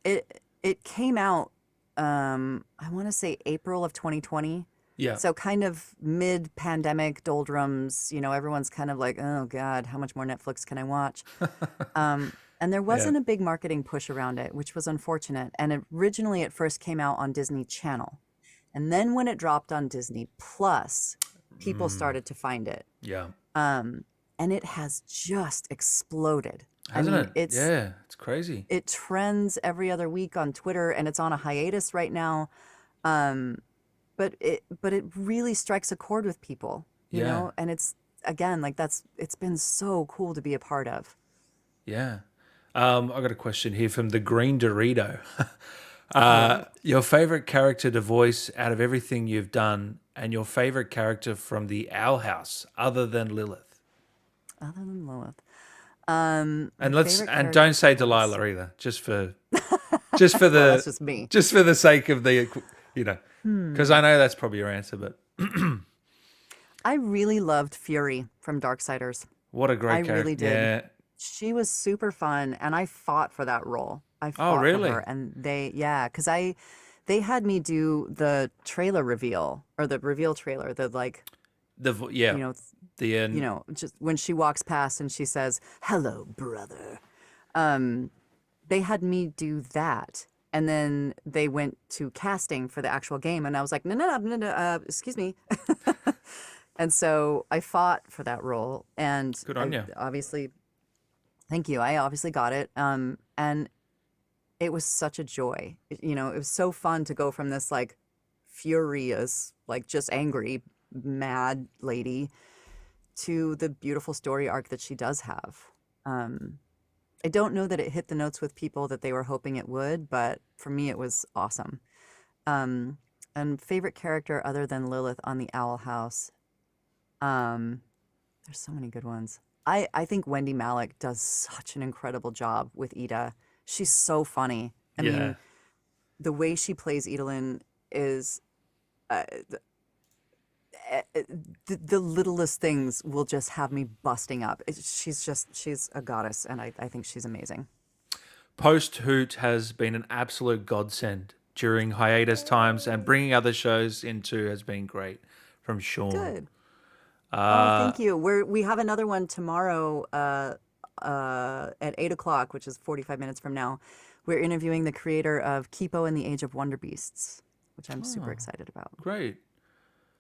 it came out. I want to say April of 2020. Yeah. So kind of mid-pandemic doldrums, everyone's kind of like, oh God, how much more Netflix can I watch? And there wasn't a big marketing push around it, which was unfortunate. And originally it first came out on Disney Channel. And then when it dropped on Disney Plus, people started to find it. Yeah. And it has just exploded. Hasn't it? It's crazy. It trends every other week on Twitter, and it's on a hiatus right now. But it really strikes a chord with people, you know? And it's, again, like it's been so cool to be a part of. Yeah. I got a question here from the Green Dorito. Your favorite character to voice out of everything you've done, and your favorite character from the Owl House, other than Lilith. Other than Lilith. And don't say Delilah either, just for the that's just me. Just for the sake of the, because I know that's probably your answer, but I really loved Fury from Darksiders. What a great character! I really did. Yeah. She was super fun, and I fought for that role. I fought for her, and because they had me do the trailer reveal, or the reveal trailer, just when she walks past and she says, "Hello, brother." They had me do that, and then they went to casting for the actual game, and I was like, no, excuse me. And so I fought for that role, and good on you. Obviously, thank you. I obviously got it, and it was such a joy. It was so fun to go from this like furious, like just angry, mad lady to the beautiful story arc that she does have. I don't know that it hit the notes with people that they were hoping it would, but for me it was awesome. And favorite character other than Lilith on the Owl House. There's so many good ones. I think Wendy Malick does such an incredible job with Ida. She's so funny. I mean, the way she plays Idolin is the littlest things will just have me busting up. She's a goddess, and I think she's amazing. Posthoot has been an absolute godsend during hiatus times, and bringing other shows into has been great. From Sean. Good. Thank you. We have another one tomorrow at 8:00, which is 45 minutes from now. We're interviewing the creator of Kipo and the Age of Wonder Beasts, which I'm super excited about. Great.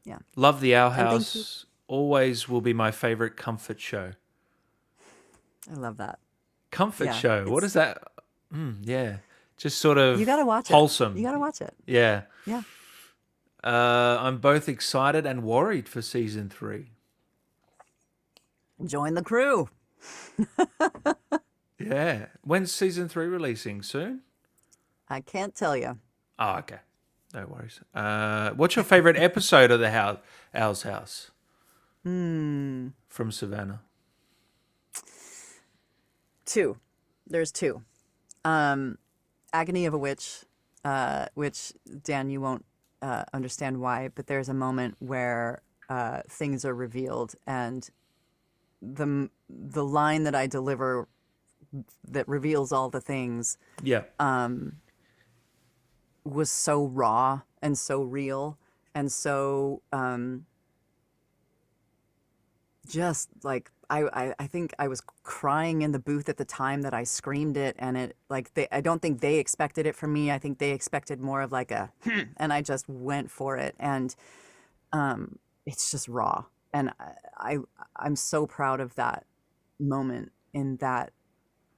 Yeah. Love the Owl House. Always will be my favorite comfort show. I love that. Comfort show. What is that? Yeah. Just sort of you gotta watch wholesome. It. You gotta watch it. Yeah. Yeah. I'm both excited and worried for season 3. Join the crew. Yeah. When's season 3 releasing? Soon? I can't tell you. Oh, okay. No worries. What's your favorite episode of the Owl's House? From Savannah. 2. There's 2. Agony of a Witch, which, Dan, you won't understand why, but there's a moment where things are revealed, and the line that I deliver that reveals all the things was so raw and so real and so just like I think I was crying in the booth at the time that I screamed it, and it like I don't think they expected it from me. I think they expected more of like a and I just went for it, and it's just raw, and I'm so proud of that moment in that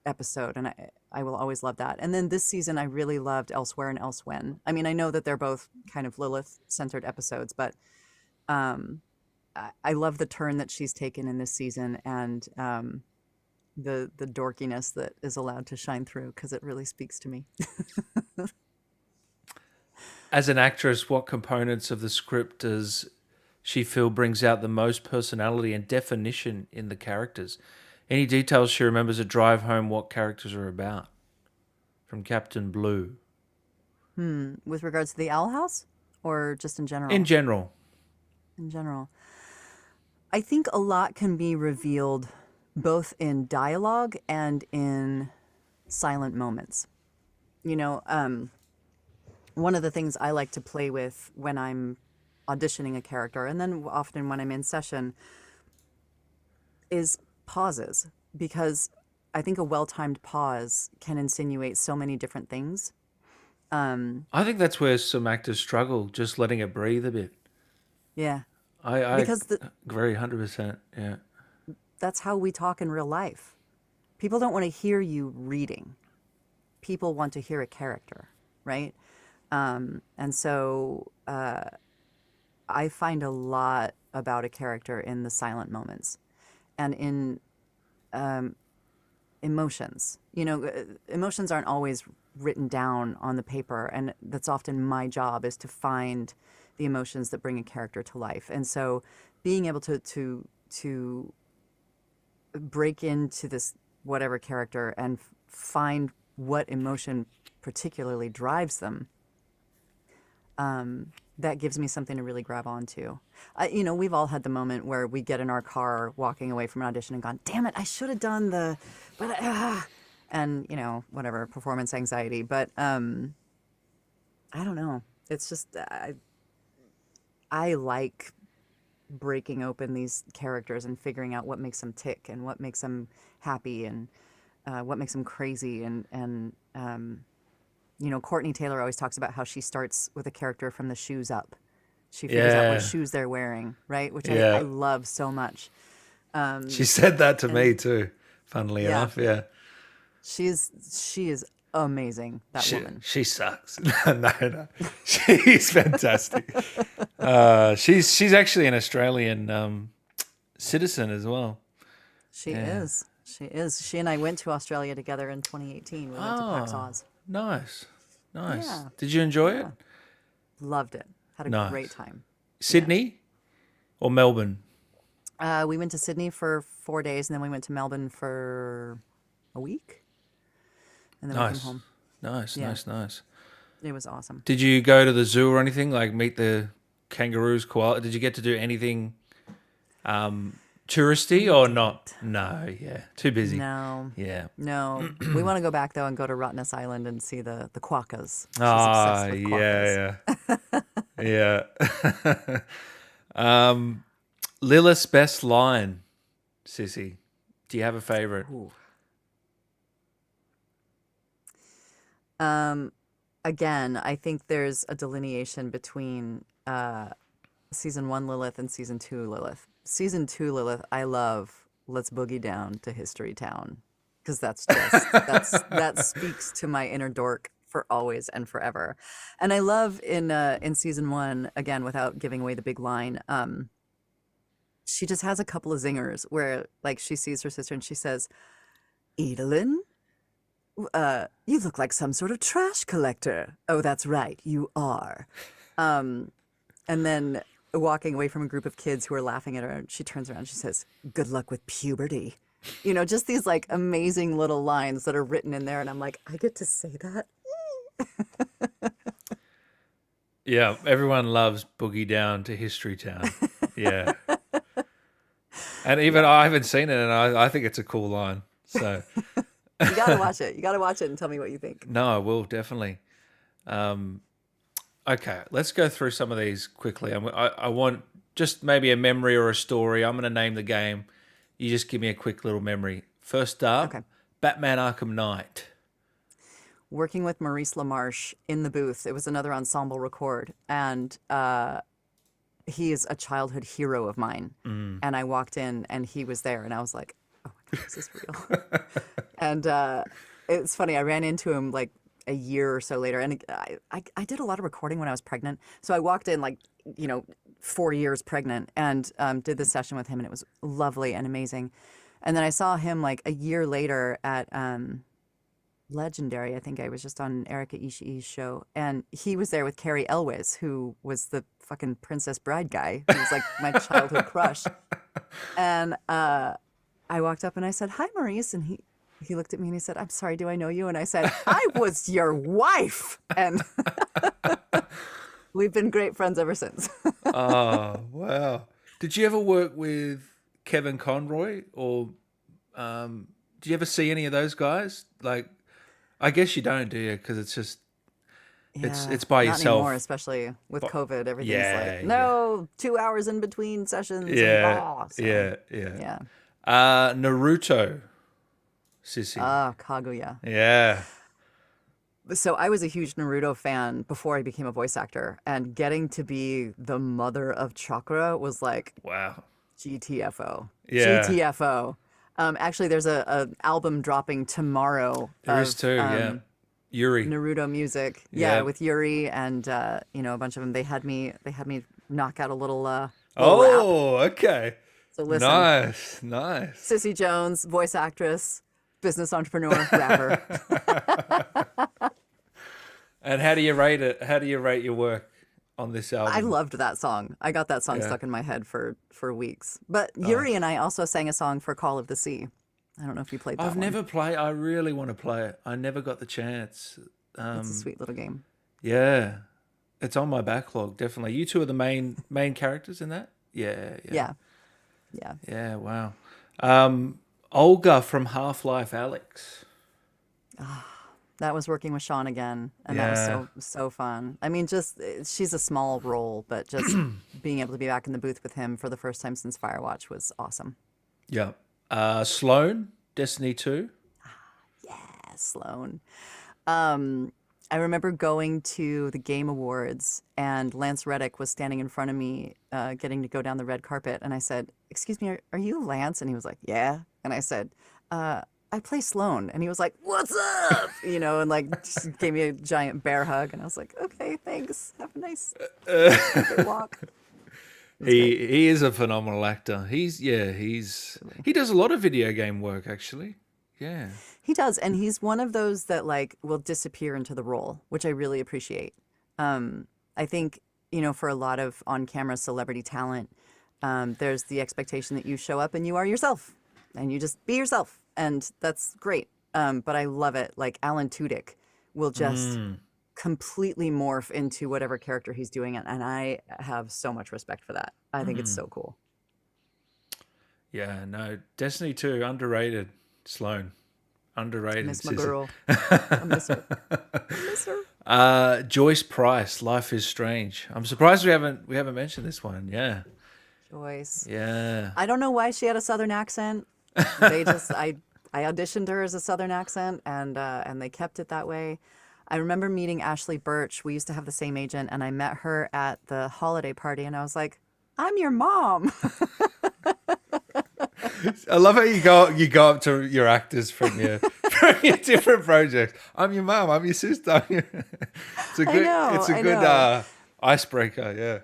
episode, and I will always love that. And then this season I really loved Elsewhere and Elsewhen. I mean, I know that they're both kind of Lilith centered episodes, but I love the turn that she's taken in this season, and the dorkiness that is allowed to shine through, because it really speaks to me. As an actress, what components of the script does she feel brings out the most personality and definition in the characters? Any details she remembers that drive home what characters are about? From Captain Blue. With regards to the Owl House, or just in general? In general. In general. I think a lot can be revealed both in dialogue and in silent moments. You know, one of the things I like to play with when I'm auditioning a character, and then often when I'm in session, is pauses, because I think a well-timed pause can insinuate so many different things. I think that's where some actors struggle, just letting it breathe a bit. Yeah. I because agree 100%. Yeah. That's how we talk in real life. People don't want to hear you reading. People want to hear a character, right? And so I find a lot about a character in the silent moments and in emotions. You know, emotions aren't always written down on the paper, and that's often my job, is to find the emotions that bring a character to life. And so being able to break into this whatever character and find what emotion particularly drives them, that gives me something to really grab onto. You know, we've all had the moment where we get in our car walking away from an audition and gone, damn it, I should have done the, but, and, you know, whatever, performance anxiety. But I don't know. It's just, I like breaking open these characters and figuring out what makes them tick and what makes them happy and what makes them crazy. And you know, Courtenay Taylor always talks about how she starts with a character from the shoes up. She figures out what shoes they're wearing, right? Which I love so much. She said that to me too, funnily enough. Yeah. She is amazing, that woman. She sucks. No. She's fantastic. She's actually an Australian citizen as well. She is. She is. She and I went to Australia together in 2018. We went to PAX Oz. Nice. Yeah. Did you enjoy it? Loved it. Had a great time. Sydney or Melbourne? We went to Sydney for 4 days, and then we went to Melbourne for a week. And then we came home. Nice. It was awesome. Did you go to the zoo or anything? Like meet the kangaroos, koala? Did you get to do anything touristy or not? No, too busy. No. Yeah. No. We want to go back though and go to Rottnest Island and see the quokkas. She's Ah, obsessed with quokkas. yeah. Lilith's best line, Cissy. Do you have a favorite? Again, I think there's a delineation between season 1 Lilith and season 2 Lilith. Season 2 Lilith, I love Let's Boogie Down to History Town, because that's just that speaks to my inner dork for always and forever. And I love in season 1, again, without giving away the big line, she just has a couple of zingers where like she sees her sister and she says, Edelyn, you look like some sort of trash collector. Oh, that's right, you are. And then walking away from a group of kids who are laughing at her, she turns around and she says, good luck with puberty. You know, just these like amazing little lines that are written in there. And I'm like, I get to say that? Yeah, everyone loves Boogie Down to History Town. Yeah. And even I haven't seen it, and I think it's a cool line. So You gotta watch it. You gotta watch it and tell me what you think. no, I will definitely. Okay, let's go through some of these quickly. I want just maybe a memory or a story. I'm going to name the game. You just give me a quick little memory. First up, Batman Arkham Knight. Working with Maurice LaMarche in the booth. It was another ensemble record, and he is a childhood hero of mine. And I walked in, and he was there, and I was like, "Oh my god, is this real?" And it's funny. I ran into him like a year or so later, and I did a lot of recording when I was pregnant. So I walked in like 4 years pregnant, and did this session with him, and it was lovely and amazing. And then I saw him like a year later at Legendary. I think I was just on Erika Ishii's show, and he was there with Carrie Elwes, who was the fucking Princess Bride guy, who was like my childhood crush. And I walked up and I said, "Hi, Maurice," and he looked at me and he said, "I'm sorry, do I know you?" And I said, "I was your wife." And we've been great friends ever since. Oh, wow. Did you ever work with Kevin Conroy, or do you ever see any of those guys? Like, I guess you don't, do you? Because it's just, it's by not yourself. anymore, especially with COVID. Everything's yeah, like, no, 2 hours in between sessions. Yeah, and, yeah. Naruto, Cissy. Kaguya. Yeah. So I was a huge Naruto fan before I became a voice actor, and getting to be the mother of Chakra was like, wow, GTFO. Yeah. GTFO. Actually, there's a album dropping tomorrow. There is too, yeah. Yuri. Naruto music. Yeah. Yeah, with Yuri and a bunch of them. They had me knock out a little rap. Okay. So listen. Nice. Cissy Jones, voice actress, business entrepreneur, rapper. And how do you rate it? How do you rate your work on this album? I loved that song. I got that song stuck in my head for weeks. But Yuri and I also sang a song for Call of the Sea. I don't know if you played that I've never played. I really want to play it. I never got the chance. It's a sweet little game. Yeah. It's on my backlog, definitely. You two are the main characters in that? Yeah. Yeah, wow. Olga from Half-Life Alyx. That was working with Sean again, and that was so fun. I mean, just she's a small role, but just being able to be back in the booth with him for the first time since Firewatch was awesome. Yeah. Sloane, Destiny 2. Yeah, Sloane. I remember going to the Game Awards, and Lance Reddick was standing in front of me, getting to go down the red carpet, and I said, "Excuse me, are you Lance?" And he was like, "Yeah." And I said, "I play Sloane." And he was like, "What's up?" And like just gave me a giant bear hug, and I was like, "Okay, thanks. Have a nice good walk." He is a phenomenal actor. He does a lot of video game work, actually. Yeah. He does, and he's one of those that like will disappear into the role, which I really appreciate. I think, for a lot of on-camera celebrity talent, there's the expectation that you show up and you are yourself, and you just be yourself, and that's great. But I love it. Like Alan Tudyk will just completely morph into whatever character he's doing, and I have so much respect for that. I think it's so cool. Yeah, no, Destiny 2, underrated. Sloane, underrated. I miss my girl. I miss her. Joyce Price, Life is Strange. I'm surprised we haven't mentioned this one. Yeah. Joyce. Yeah. I don't know why she had a Southern accent. They just I auditioned her as a Southern accent, and they kept it that way. I remember meeting Ashley Birch. We used to have the same agent, and I met her at the holiday party, and I was like, "I'm your mom." I love how you go up to your actors from your different projects. I'm your mom. I'm your sister. It's a good icebreaker. Yeah.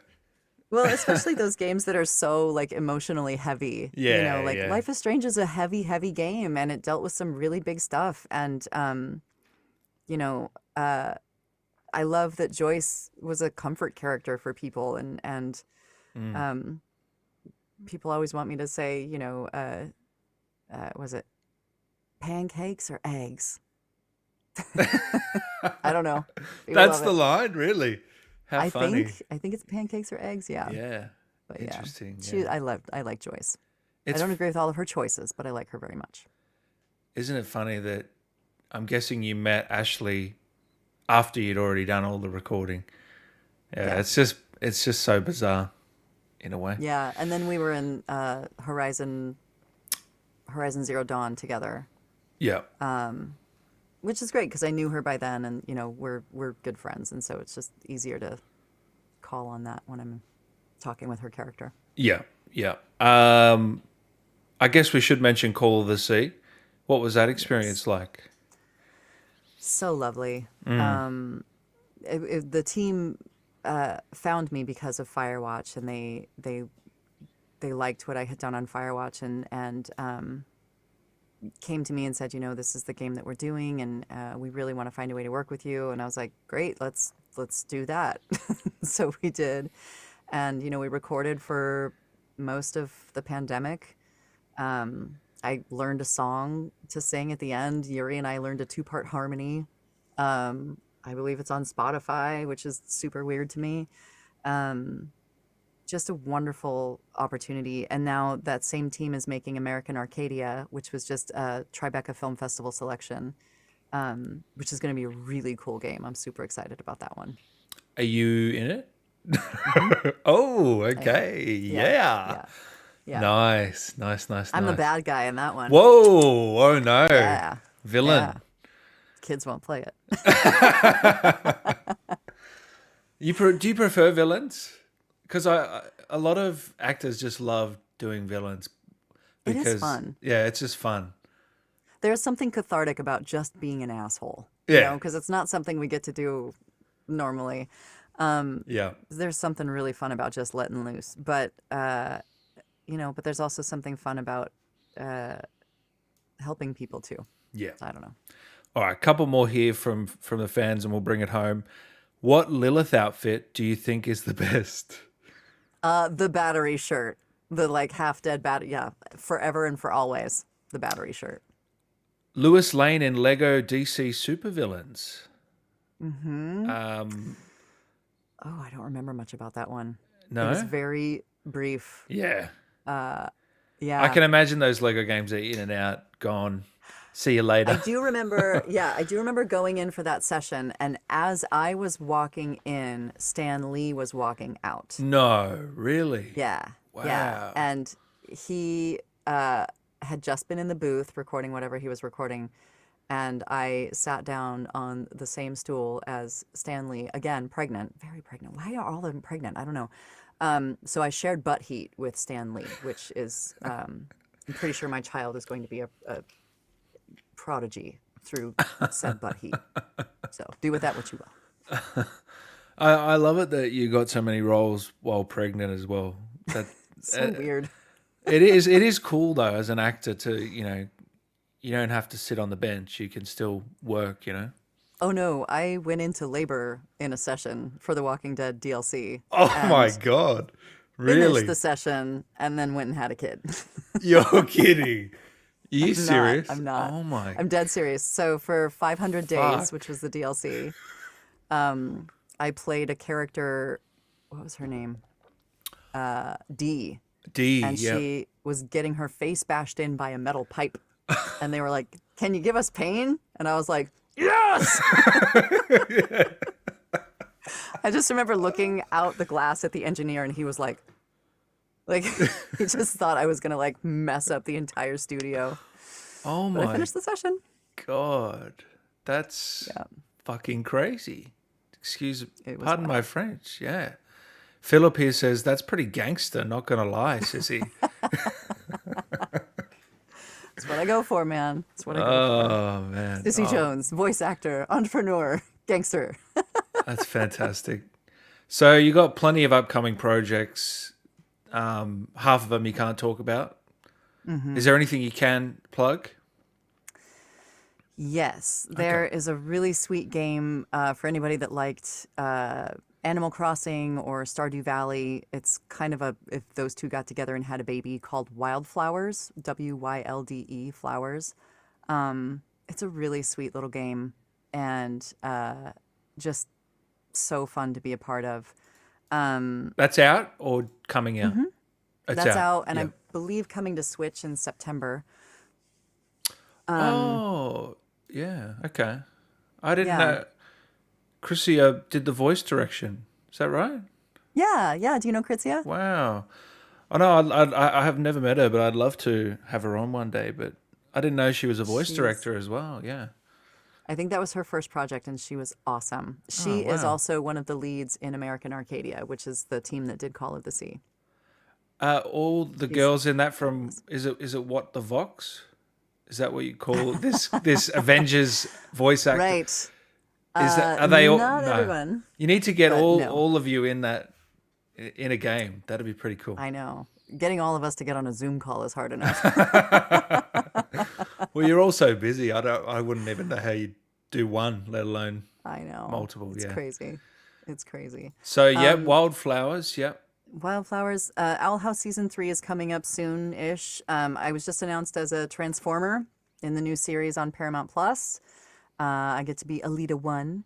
Well, especially those games that are so like emotionally heavy. Yeah. Life is Strange is a heavy, heavy game, and it dealt with some really big stuff. And I love that Joyce was a comfort character for people, and people always want me to say, was it pancakes or eggs? I don't know. That's the line, really. How funny. I think it's pancakes or eggs. Yeah. Yeah. But Interesting. Yeah. Yeah. I like Joyce. It's I don't agree with all of her choices, but I like her very much. Isn't it funny that I'm guessing you met Ashley after you'd already done all the recording? Yeah. It's just so bizarre in a way. Yeah, and then we were in Horizon Zero Dawn together. Yeah. Which is great because I knew her by then, and we're good friends, and so it's just easier to call on that when I'm talking with her character. Yeah, yeah. I guess we should mention Call of the Sea. What was that experience like? So lovely. Mm. The team found me because of Firewatch, and they liked what I had done on Firewatch, and came to me and said, this is the game that we're doing, and we really want to find a way to work with you. And I was like, great, let's do that. So we did, and we recorded for most of the pandemic. I learned a song to sing at the end. Yuri and I learned a 2-part harmony. I believe it's on Spotify, which is super weird to me. Just a wonderful opportunity. And now that same team is making American Arcadia, which was just a Tribeca Film Festival selection, which is going to be a really cool game. I'm super excited about that one. Are you in it? Oh, okay. Yeah. Nice. I'm the bad guy in that one. Whoa. Oh, no. Yeah. Villain. Yeah. Kids won't play it. Do you prefer villains? Because a lot of actors just love doing villains. Because, it is fun. Yeah, it's just fun. There's something cathartic about just being an asshole. Yeah. Because it's not something we get to do normally. Yeah. There's something really fun about just letting loose. But, but there's also something fun about helping people too. Yeah. I don't know. All right, a couple more here from the fans, and we'll bring it home. What Lilith outfit do you think is the best? The battery shirt, the half dead battery. Yeah, forever and for always. The battery shirt. Lois Lane in Lego DC Supervillains. Mm-hmm. Oh, I don't remember much about that one. No, it was very brief. Yeah. Yeah. I can imagine those Lego games are in and out, gone. See you later. I do remember going in for that session, and as I was walking in, Stan Lee was walking out. No, really? Yeah. Wow. Yeah. And he had just been in the booth recording whatever he was recording, and I sat down on the same stool as Stan Lee, again, pregnant, very pregnant. Why are all of them pregnant? I don't know. So I shared butt heat with Stan Lee, which is, I'm pretty sure my child is going to be a prodigy through said butt heat. So do with that what you will. I love it that you got so many roles while pregnant as well. That so weird. It is cool though as an actor to, you don't have to sit on the bench. You can still work, Oh no, I went into labor in a session for the Walking Dead DLC. Oh my God. Really? Finished the session and then went and had a kid. You're kidding. Are you serious? I'm not. Oh my. I'm dead serious. So for 500 days, which was the DLC, I played a character, what was her name? Dee. Dee, and she was getting her face bashed in by a metal pipe. And they were like, "Can you give us pain?" And I was like, "Yes!" I just remember looking out the glass at the engineer, and he was like he just thought I was gonna mess up the entire studio. Oh but my! I finished the session. God, that's fucking crazy. Pardon my French. Yeah. Philip here says that's pretty gangster. Not gonna lie, Cissy. That's what I go for, man. That's what I go for. Oh man. Cissy Jones, voice actor, entrepreneur, gangster. That's fantastic. So you got plenty of upcoming projects. Half of them you can't talk about. Mm-hmm. Is there anything you can plug? Yes, there is a really sweet game for anybody that liked Animal Crossing or Stardew Valley. It's kind of if those two got together and had a baby, called Wildflowers, WYLDE Flowers. It's a really sweet little game, and just so fun to be a part of. That's out or coming out? That's out, and I believe coming to Switch in September. Oh, yeah. Okay. I didn't Yeah. know. Chrissy did the voice direction. Is that right? Yeah. Do you know Kritzia? Wow. I know. I have never met her, but I'd love to have her on one day. But I didn't know she was a voice director as well. Yeah. I think that was her first project, and she was awesome. She is also one of the leads in American Arcadia, which is the team that did Call of the Sea. All the girls in that from is it what the Vox? Is that what you call this Avengers voice actor? Right. Are they all? Not no. everyone. You need to get all no. of you in a game. That'd be pretty cool. I know. Getting all of us to get on a Zoom call is hard enough. Well, you're all so busy. I wouldn't even know how you do one, let alone I know. multiple. It's yeah. crazy. It's crazy. So yeah, Wildflowers. Yep. Wildflowers. Owl House Season 3 is coming up soon-ish. I was just announced as a Transformer in the new series on Paramount Plus. I get to be Alita 1.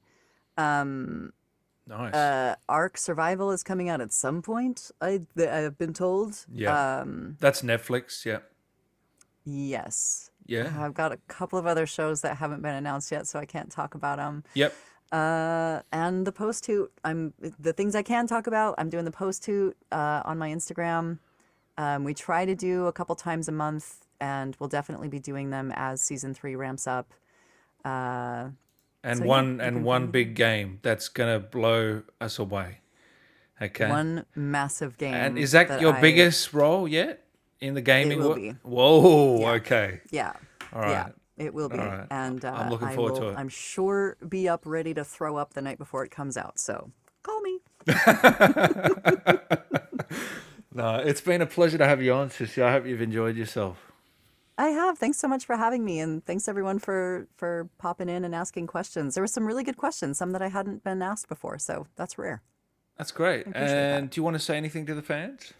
Nice. Ark Survival is coming out at some point, I've been told. Yeah. That's Netflix. Yeah. Yes. Yeah. I've got a couple of other shows that haven't been announced yet, so I can't talk about them. Yep. And the Posthoot, the things I can talk about, I'm doing the Posthoot on my Instagram. We try to do a couple times a month, and we'll definitely be doing them as season 3 ramps up. And one big game that's gonna blow us away. Okay. One massive game. And is that your biggest role yet in the gaming? It will be. Whoa. Yeah. Okay. Yeah. All right. Yeah. It will be, right. and I'm looking forward to it. I'm sure be up ready to throw up the night before it comes out. So call me. No, it's been a pleasure to have you on, Cissy. I hope you've enjoyed yourself. I have. Thanks so much for having me, and thanks everyone for popping in and asking questions. There were some really good questions, some that I hadn't been asked before, so that's rare. That's great. And do you want to say anything to the fans?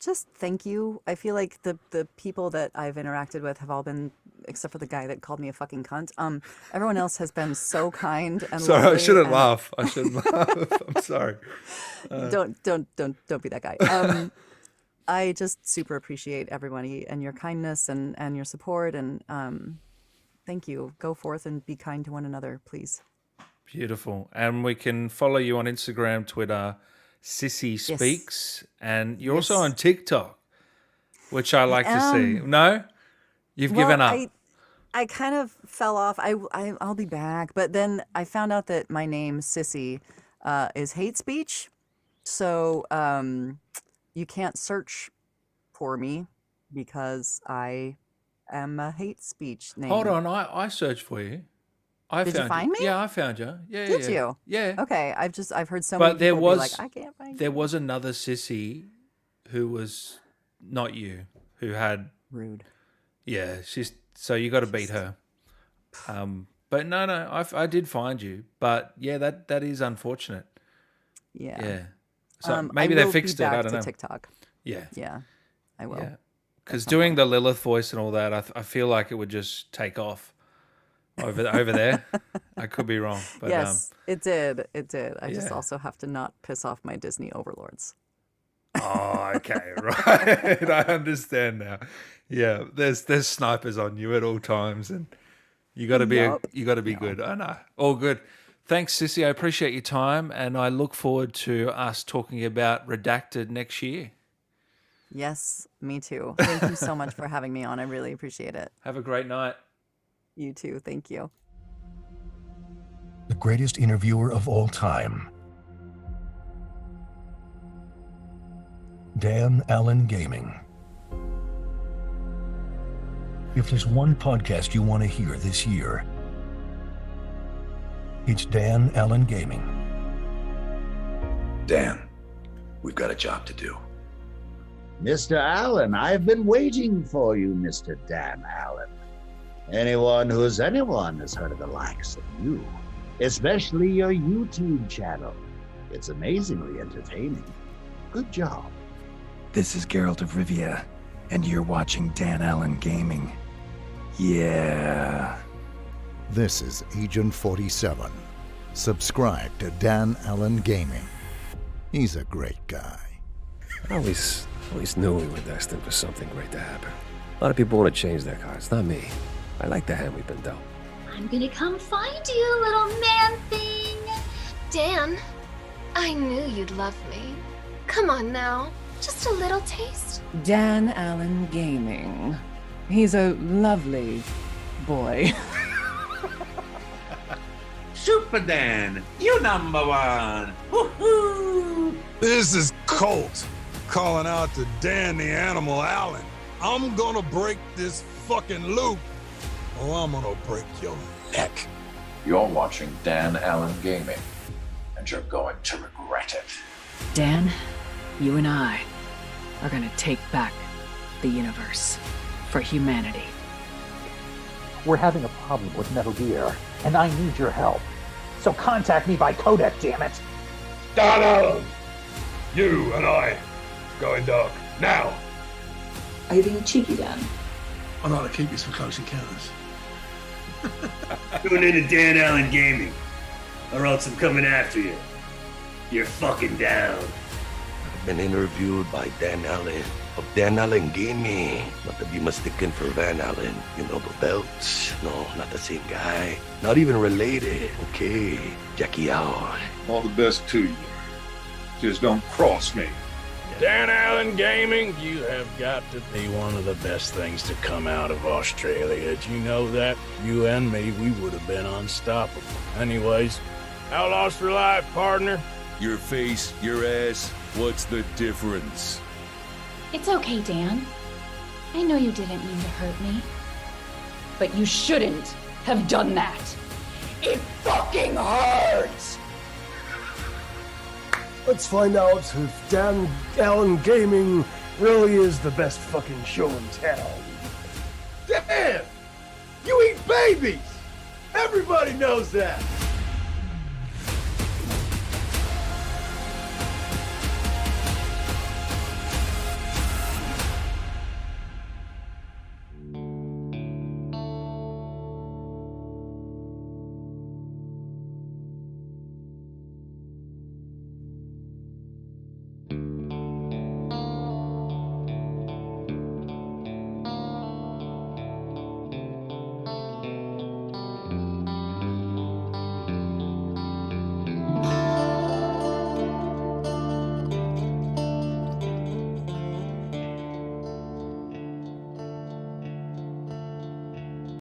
Just thank you. I feel like the people that I've interacted with have all been, except for the guy that called me a fucking cunt. Everyone else has been so kind and Sorry, lovely I shouldn't and- laugh. I shouldn't laugh. I'm sorry. Don't be that guy. I just super appreciate everybody and your kindness and your support, and thank you. Go forth and be kind to one another, please. Beautiful. And we can follow you on Instagram, Twitter, Cissy Speaks, and you're also on TikTok, which I like to see. No? You've given up. I kind of fell off. I'll be back. But then I found out that my name, Cissy, is hate speech. So you can't search for me because I am a hate speech name. Hold on. I searched for you. Did you find me? Yeah, I found you. Yeah. Did you? Yeah. Okay. I've heard so many people be like, I can't find there you. was another Cissy who was not you, who had rude. Yeah, so you got to beat her. But no, I did find you. But yeah, that is unfortunate. Yeah. Yeah. So maybe they fixed it. I don't know. TikTok. Yeah. Yeah. I will. Yeah. Because doing the Lilith voice and all that, I feel like it would just take off over there. I could be wrong. But, yes, it did. It did. I just yeah. also have to not piss off my Disney overlords. Oh, okay, right. I understand now. Yeah, there's snipers on you at all times, and you got to be good. I know. All good. Thanks, Cissy. I appreciate your time, and I look forward to us talking about Redacted next year. Yes, me too. Thank you so much for having me on. I really appreciate it. Have a great night. You too. Thank you. The greatest interviewer of all time. Dan Allen Gaming. If there's one podcast you want to hear this year, it's Dan Allen Gaming. Dan, we've got a job to do. Mr. Allen, I've been waiting for you, Mr. Dan Allen. Anyone who's anyone has heard of the likes of you, especially your YouTube channel. It's amazingly entertaining. Good job. This is Geralt of Rivia, and you're watching Dan Allen Gaming. Yeah. This is Agent 47. Subscribe to Dan Allen Gaming. He's a great guy. I always knew we were destined for something great to happen. A lot of people want to change their cards, not me. I like the hand we've been dealt. I'm gonna come find you, little man thing. Dan, I knew you'd love me. Come on now, just a little taste. Dan Allen Gaming. He's a lovely boy. Super Dan, you number one. Woohoo! This is Colt calling out to Dan the Animal Allen. I'm gonna break this fucking loop, or I'm gonna break your neck. You're watching Dan Allen Gaming, and you're going to regret it. Dan, you and I are gonna take back the universe for humanity. We're having a problem with Metal Gear, and I need your help. So contact me by codec, damn it. Dan Allen! You and I going dark now. Are you being cheeky, Dan? I'd like to keep this for close encounters. Tune in to Dan Allen Gaming, or else I'm coming after you. You're fucking down. I've been interviewed by Dan Allen of Dan Allen Gaming. Not to be mistaken for Van Allen. You know the belts? No, not the same guy. Not even related. Okay, Jackie out. All the best to you. Just don't cross me. Dan Allen Gaming, you have got to be one of the best things to come out of Australia. Did you know that? You and me, we would have been unstoppable. Anyways, outlaws for life, partner. Your face, your ass, what's the difference? It's okay, Dan. I know you didn't mean to hurt me. But you shouldn't have done that. It fucking hurts! Let's find out if Dan Allen Gaming really is the best fucking show in town. Damn! You eat babies! Everybody knows that!